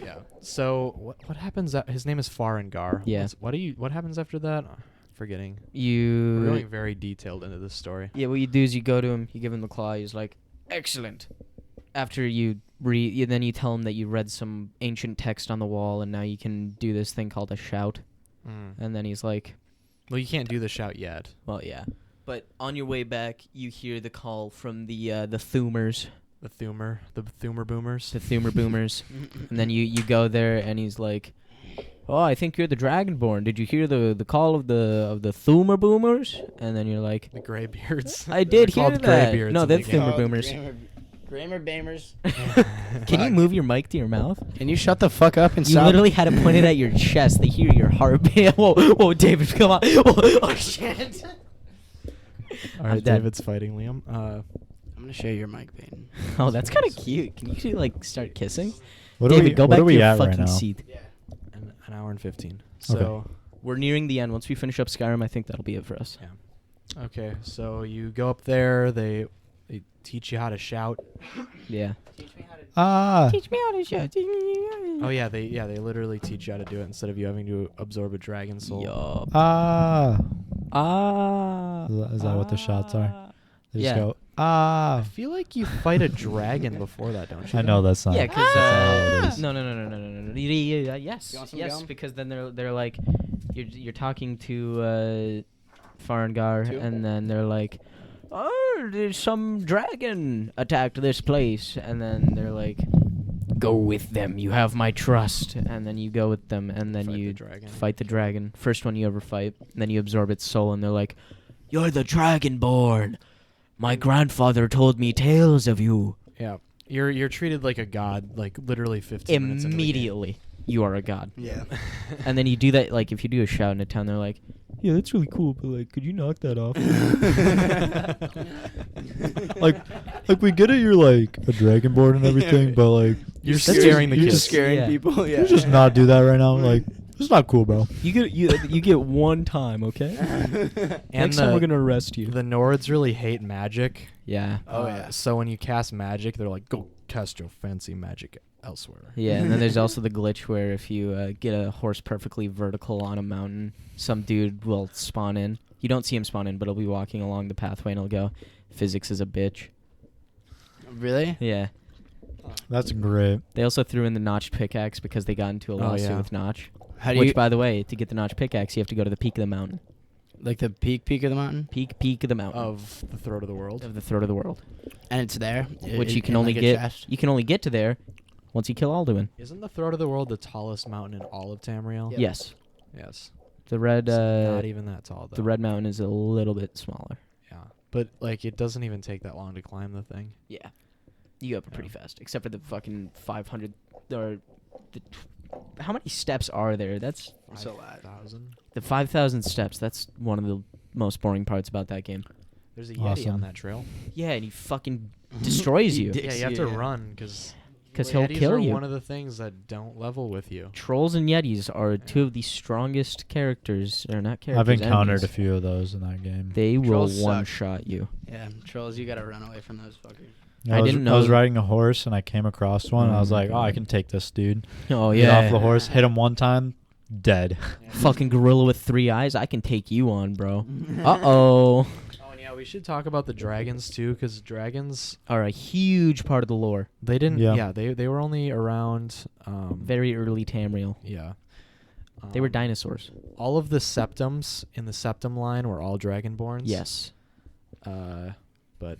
Yeah. So what happens? His name is Farengar. Yeah. What happens after that? Forgetting. We're You. going very detailed into this story. Yeah, what you do is you go to him, you give him the claw. He's like, excellent. After you then you tell him that you read some ancient text on the wall, and now you can do this thing called a shout. And then he's like, Well, you can't do the shout yet. well, yeah. But on your way back, you hear the call from the Thumers, The Thumer boomers. the Thumer boomers, and then you go there, and he's like, "Oh, I think you're the Dragonborn. Did you hear the call of the Thumer boomers?" And then you're like, The Greybeards. "I did They're hear called that." Greybeards No, in they're the game. Thumer boomers. Grammar Bamers. Can you move your mic to your mouth? Can you shut the fuck up and You stop? literally had it pointed at your chest. They hear your heartbeat. Whoa, David, come on. Oh shit. All I'm right, dead. David's fighting Liam. I'm gonna share your mic, Peyton. Oh, that's kind of cute. Can you like start kissing? What David, are go what back are to we your at fucking right now? seat. An hour and 15. So, We're nearing the end. Once we finish up Skyrim, I think that'll be it for us. okay. So you go up there. They teach you how to shout. Yeah. Ah, Teach me how to shout. Oh yeah, they literally teach you how to do it instead of you having to absorb a dragon soul. Yup. ah. Ah. Is that what the shots are? They just Yeah. go, I ah. feel like you fight a dragon before that, don't you? I know that's not. Yeah, because that's not how it is. no. Yes, You want some yes, gum? because then they're like, you're talking to Farengar, Two? and then they're like, oh, there's some dragon attacked this place, and then they're like, go with them. You have my trust, and then you go with them, and then Fight the you dragon. fight the dragon. First one you ever fight, and then you absorb its soul, and they're like, you're the Dragonborn. My grandfather told me tales of you. Yeah, you're treated like a god, like literally 15 minutes into the game. Immediately, you are a god. Yeah. And then you do that, like, if you do a shout in a town, they're like, yeah, that's really cool, but, like, could you knock that off? like we get it. You're like a dragonborn and everything, but like You're That's scaring the just- kids. scaring people. Yeah. you just not do that right now. Like It's not cool, bro. You get one time, okay? And Next time we're gonna arrest you. the Nords really hate magic. Yeah. Oh, yeah. So when you cast magic, they're like, go cast your fancy magic elsewhere. Yeah, and then there's also the glitch where if you get a horse perfectly vertical on a mountain, some dude will spawn in. You don't see him spawn in, but he'll be walking along the pathway and he'll go, "Physics is a bitch." Really? Yeah. That's great. They also threw in the notched pickaxe because they got into a lawsuit yeah. with Notch. How do Which, you by the way, to get the notched pickaxe, you have to go to the peak of the mountain. like the peak of the mountain? Peak of the mountain. Of the throat of the world. Of the throat of the world. And it's there, Which you can in, only like, a get. chest? You can only get to there once you kill Alduin. Isn't the throat of the world the tallest mountain in all of Tamriel? Yep. Yes. Yes. The red. It's not even that tall, though. The red mountain is a little bit smaller. Yeah. But, like, it doesn't even take that long to climb the thing. Yeah. You go up pretty fast, except for the fucking 500 or how many steps are there? That's It's a lot. 5,000. the 5,000 steps. That's one of the most boring parts about that game. There's a Yeti Awesome. on that trail. Yeah, and he fucking destroys you. Yeah, you have to run because He'll kill you. one of the things that don't level with you. Trolls and Yetis are two of the strongest characters, or not characters. I've encountered enemies. a few of those in that game. They will Trolls suck. one-shot you. Yeah, trolls, you gotta run away from those fuckers. I didn't know I was that- riding a horse and I came across one. And I was Oh my like, oh, I God. can take this dude. Oh Get yeah. off the horse, hit him one time, dead. Fucking gorilla with 3 eyes. I can take you on, bro. Uh-oh. Oh, and yeah, we should talk about the dragons too, because dragons Are a huge part of the lore. they didn't. Yeah. Yeah, they were only around. Very early Tamriel. Yeah. They were dinosaurs. All of the septums in the septum line were all dragonborns. Yes. But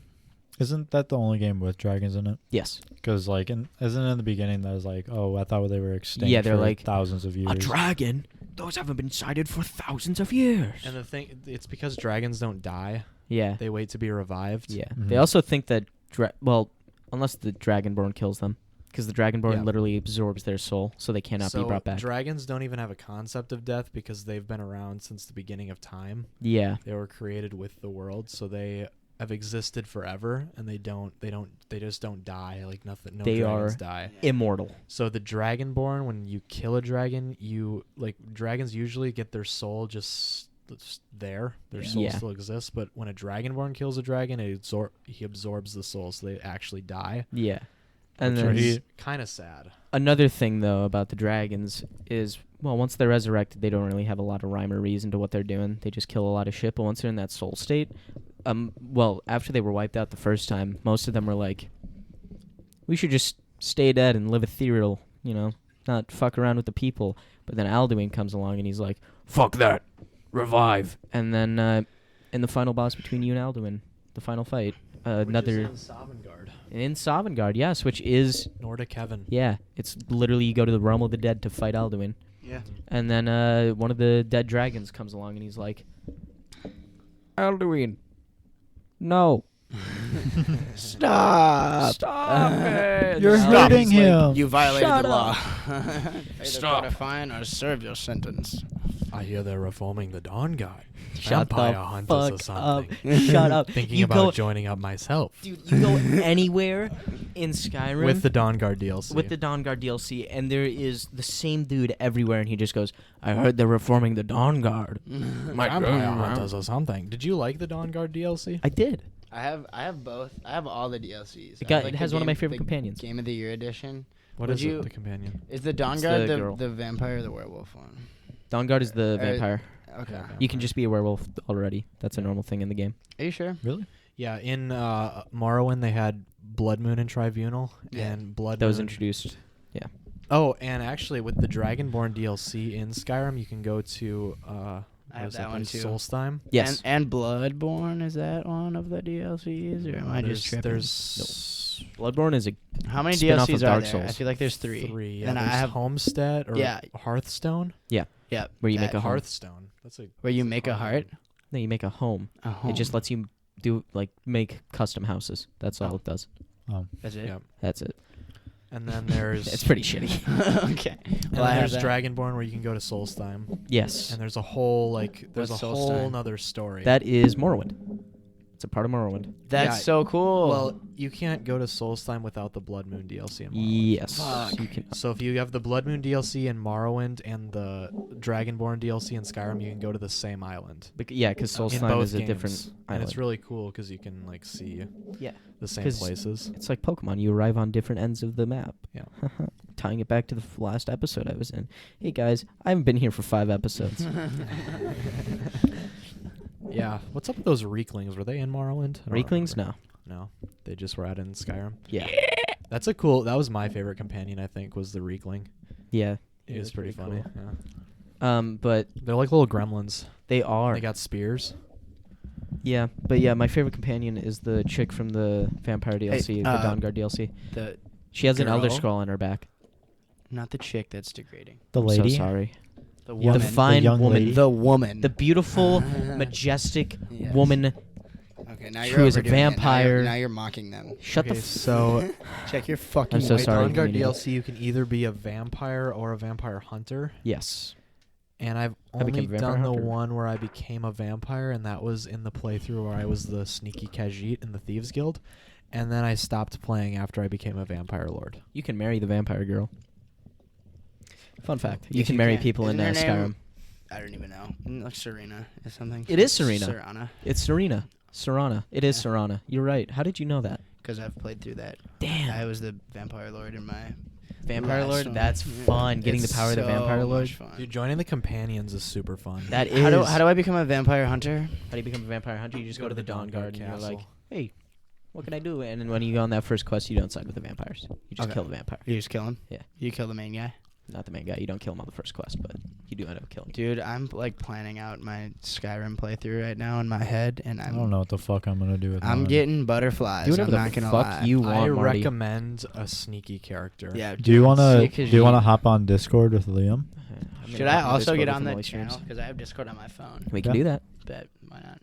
Isn't that the only game with dragons in it? Yes. Because like, isn't it in the beginning that was like, oh, I thought they were extinct. Yeah, they're for like, thousands of years. dragon? Those haven't been sighted for thousands of years. and the thing, it's because dragons don't die. Yeah. They wait to be revived. Yeah. Mhm. They also think that, well, unless the Dragonborn kills them. Because the Dragonborn Yeah. literally absorbs their soul, so they cannot be brought back. Dragons don't even have a concept of death because they've been around since the beginning of time. Yeah. They were created with the world, so they have existed forever, and they just don't die. Like nothing. No They dragons are die. Immortal. So the Dragonborn, when you kill a dragon, dragons usually get their soul just there. Their soul Yeah. still exists, but when a Dragonborn kills a dragon, he absorbs the soul, so they actually die. Yeah. And Which then is kind of sad. another thing, though, about the dragons is, well, once they're resurrected, they don't really have a lot of rhyme or reason to what they're doing. They just kill a lot of shit, but once they're in that soul state, well, after they were wiped out the first time, most of them were like, we should just stay dead and live ethereal, not fuck around with the people. But then Alduin comes along and he's like, fuck that, revive. And then in the final boss between you and Alduin, the final fight, another... Sovngarde. In Sovngarde, yes, which is... Nordic heaven. Yeah, it's literally you go to the realm of the dead to fight Alduin. Yeah. And then one of the dead dragons comes along and he's like, Alduin, no. Stop. Stop it. You're Stop. hurting He's like, him. you violated Shut the law. up. Either Stop. pay a fine or serve your sentence. I hear they're reforming the Dawn Guard. Shut the Vampire hunters or fuck up. something. Shut up. Thinking You about go, joining up myself dude, you go anywhere in Skyrim with the Dawn Guard DLC. with the Dawnguard DLC, and there is the same dude everywhere, and he just goes, I heard they're reforming the Dawnguard. Vampire hunters or something. Did you like the Dawn Guard DLC? I did. I have both. I have all the DLCs. It, got, I have, it has one of my favorite the companions. Game of the Year edition. What Would is you- it? The companion. Is the Dawn It's Guard the girl. the vampire or the werewolf one? Dawnguard is the vampire. Okay. Yeah. You can just be a werewolf already. That's a normal thing in the game. Are you sure? Really? Yeah, in Morrowind they had Blood Moon and Tribunal, Yeah. and Blood That was Moon- introduced. Oh, and actually with the Dragonborn DLC in Skyrim, you can go to I have that one too. Solstheim. Yes. And Bloodborne, is that one of the DLCs, or am I just tripping? There's Bloodborne is a... How many spin-off DLCs of are Dark there? Souls. I feel like there's three. Yeah, And I there's have Homestead or Yeah. Hearthstone. yeah, where you make a home. Hearthstone. That's a where you that's make a hard heart. name. No, you make a home. A home. It just lets you do make custom houses. That's all Oh. it does. That's it. Yeah. That's it. And then there's It's pretty shitty. Okay. and Well, I then have there's that. Dragonborn where you can go to Solstheim. Yes. And there's a whole What's whole Solstheim? nother story. That is Morrowind. It's a part of Morrowind. That's Yeah. so cool. Well, you can't go to Solstheim without the Blood Moon DLC in Morrowind. Yes. Fuck. You can. So if you have the Blood Moon DLC in Morrowind and the Dragonborn DLC in Skyrim, you can go to the same island. Yeah, because in Solstheim both is a games. different And island. it's really cool because you can like see Yeah. the same 'Cause places. It's like Pokemon. You arrive on different ends of the map. Yeah. Tying it back to the last episode I was in. Hey guys, I haven't been here for 5 episodes. Yeah. What's up with those Reeklings? Were they in Morrowind? I don't Reeklings? remember. No. No. They just were added in Skyrim. Yeah. That's a cool. That was my favorite companion. I think was the Reekling. Yeah. It was pretty funny. Yeah. But They're like little gremlins. they are. They got spears. Yeah, but yeah, my favorite companion is the chick from the Vampire DLC, the Dawnguard DLC. the She has an Elder girl? Scroll on her back. not the chick that's degrading. The I'm lady. so sorry. The Young- woman. The fine young woman. lady. The woman. The beautiful, majestic Yes. woman. Okay, now who you're is a overdoing it. Now you're- vampire. Now you're mocking them. Shut Okay, the so Check your fucking. I'm so white sorry, book. Dawnguard community. DLC, you can either be a vampire or a vampire hunter. Yes. And I've I became only a vampire done the hunter. one where I became a vampire, and that was in the playthrough where I was the sneaky Khajiit in the Thieves Guild. And then I stopped playing after I became a vampire lord. You can marry the vampire girl. Fun fact. You Yes, can you marry can. people in Isn't her Skyrim. name- I don't even know. Like Serena or something. It is Serena. Serana. It's Serena. Serana. It is Yeah. Serana. You're right. How did you know that? Because I've played through that. Damn. I was the vampire lord in my Vampire last Lord? one. That's Yeah. fun. Getting the It's power of the so Vampire Lord. much fun. Dude, joining the companions is super fun. That is. How do I become a vampire hunter? How do you become a vampire hunter? You just go to the Dawn Guard and you're Castle. like, hey, what can I do? And then when you go on that first quest, you don't side with the vampires. You just Okay. kill the vampire. You just kill him? Yeah. You kill the main guy? Not the main guy. You don't kill him on the first quest, but you do end up killing him. Dude, I'm like planning out my Skyrim playthrough right now in my head, and I don't know what the fuck I'm gonna do with I'm mine. getting butterflies. Do whatever I'm not the gonna fuck lie. you want, I Marty. recommend a sneaky character. Yeah. Do you dude, wanna sick as do you wanna hop on Discord with Liam? I'm Should gonna I hop on also Discord get with on him that while he streams. channel? Because I have Discord on my phone. We can Yeah. do that. Bet. Why not?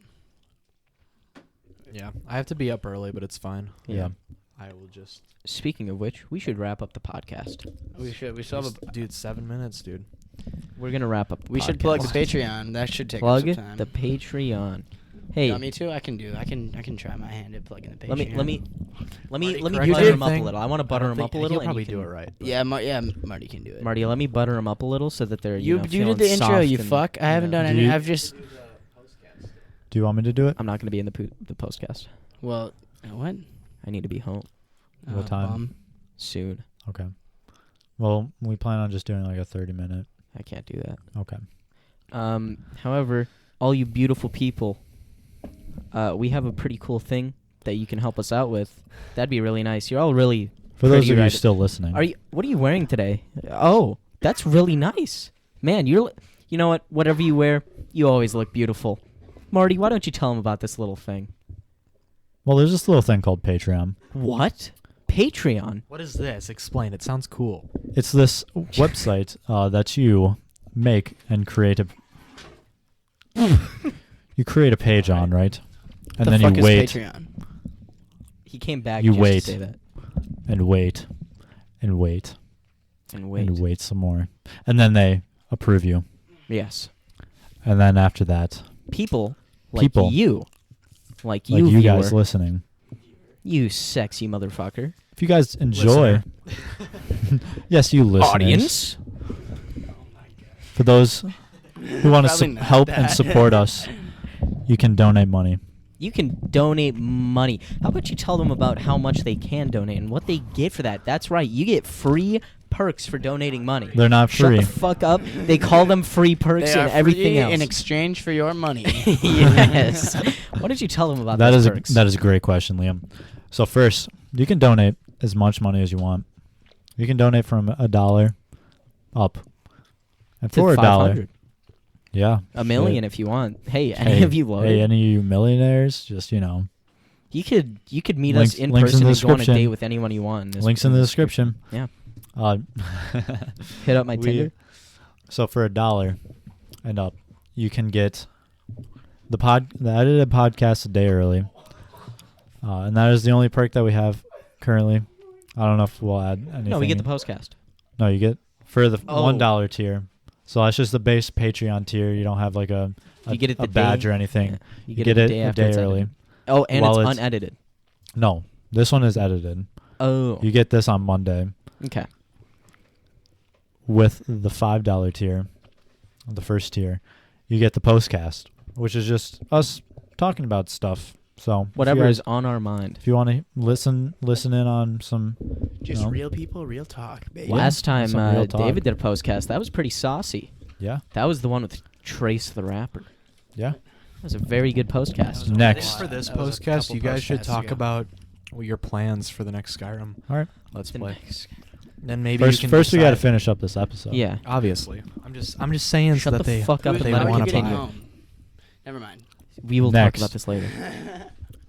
Yeah. I have to be up early, but it's fine. Yeah. I will just. Speaking of which, we should wrap up the podcast. We should. We still have a. Dude, 7 minutes, dude. We're gonna wrap up. The We should plug the podcast. Patreon. That should take Plug up some time. the Patreon. You Hey, want me to? I can do. I can try my hand at plugging the Patreon. let me Marty, butter correct him up a everything. little. I want to butter him up a little. He'll and probably you can, do it right. but- Yeah, Marty can do it. Marty, let me butter him up a little so that they're you know, you feeling did the intro. soft You and- fuck. I haven't done Do any. you- I've just. Do you want me to do it? I'm not gonna be in the postcast. Well, what? I need to be home What time? Bum. soon. Okay. Well, we plan on just doing like a 30-minute. I can't do that. Okay. However, all you beautiful people, we have a pretty cool thing that you can help us out with. That'd be really nice. You're all really. For those pretty of you right- still listening, Are you? What are you wearing today? Oh, that's really nice, man. You know what? Whatever you wear, you always look beautiful. Marty, why don't you tell them about this little thing? well, there's this little thing called Patreon. What? Patreon? What is this? Explain. It sounds cool. It's this website that you make and create a. You create a page on, right? And The then fuck you is wait Patreon? He came back. You just wait. to say that. and wait and wait And wait. and wait some more, and then they approve you, Yes. and then after that, People like People. you, like like you viewer, guys listening, you sexy motherfucker. if you guys enjoy, yes, you listeners, Audience. for those who want Probably to not help and that. support us, you can donate money. You can donate money. How about you tell them about how much they can donate and what they get for that? That's right. You get free perks for donating money. They're not Shut free. the fuck up. They call them free perks They and are everything free else. in exchange for your money. Yes. Why don't you tell them about That those is perks? that is a great question, Liam. So first, you can donate as much money as you want. You can donate from $1 up, and To for $1, 500. yeah, A million shit. if you want. Hey, any Hey, of you loaded? Hey, any of you millionaires, just You could meet Links- us in links person in the and go on a description. date with anyone you want. links in the description. Yeah. Uh, Hit up my we- Tinder. So for $1 and up, you can get the edited podcast a day early, and that is the only perk that we have currently. I don't know if we'll add anything. No, we get the postcast. No, you get for the Oh. $1 tier. So that's just the base Patreon tier. You don't have like a You get it a the badge day- or anything. Yeah. You get it the day a after day it's early. ended. Oh, and While it's it's- unedited. No, this one is edited. Oh. You get this on Monday Okay. with the $5 tier, the first tier. You get the postcast, which is just us talking about stuff. So Whatever if is on our mind. if you want to listen in on some, Just No. real people, real talk, baby. Last time some real talk. David did a postcast, that was pretty saucy. yeah, That was the one with Trace the Rapper. yeah. That was a very good postcast. Next. For this That was a postcast, couple you guys should podcasts talk ago. about your plans for the next Skyrim. All right. Let's The play. next- Then maybe First, you can we got to decide. finish up this episode. Yeah. Obviously, I'm just saying Shut so that the they fuck up they and let want her to continue. buy. home. Never mind. We will Next. talk about this later.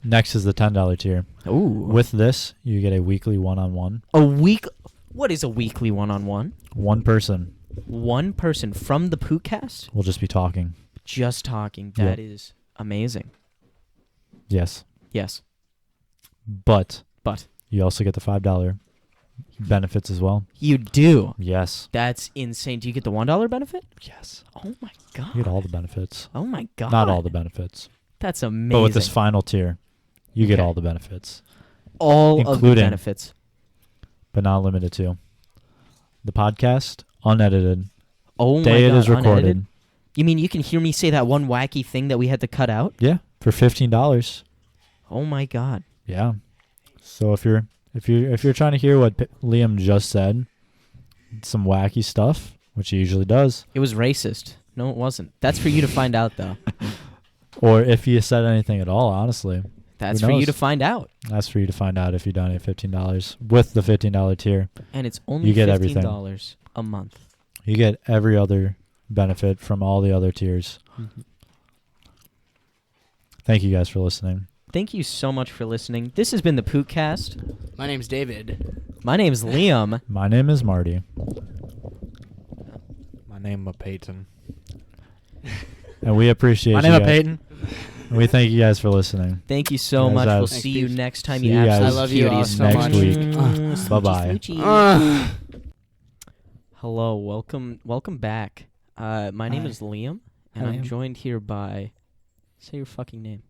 Next is the $10 tier. Ooh. With this, you get a weekly one-on-one. a week. What is a weekly one-on-one? One person One person from the Pootcast will just be talking. just talking. Yep. That is amazing. Yes, Yes. but But you also get the $5 benefits as well. you do. Yes. That's insane. Do you get the $1 benefit? Yes. Oh my god. You get all the benefits. Oh my god. Not all the benefits. That's amazing. But with this final tier, you get Okay. all the benefits, all of the including- benefits. but not limited to the podcast, unedited, Oh my day god. it is recorded. Unedited? You mean you can hear me say that one wacky thing that we had to cut out? Yeah, for $15. Oh my god. Yeah. So if you're trying to hear what Lliam just said, some wacky stuff, which he usually does, It was racist. No, it wasn't. That's for you to find out, though. or if he said anything at all, honestly, That's Who for you knows? to find out. that's for you to find out if you donate $15 with the $15 tier. And it's only You get $15 everything. a month. You get every other benefit from all the other tiers. Thank you guys for listening. Thank you so much for listening. This has been the Pootcast. My name's David. My name's Lliam. My name is Marty, My name is Peyton. and we appreciate My you name is guys. Peyton. And we thank you guys for listening. Thank you so Guys, much. We'll Thanks, see you dude. next time, See you you guys. absolute I love you all cuties. so next much. week. Smoochy, Bye-bye. smoochy. Hello, welcome back. My name Hi. is Lliam, and Hi, I'm Liam. joined here by... Say your fucking name.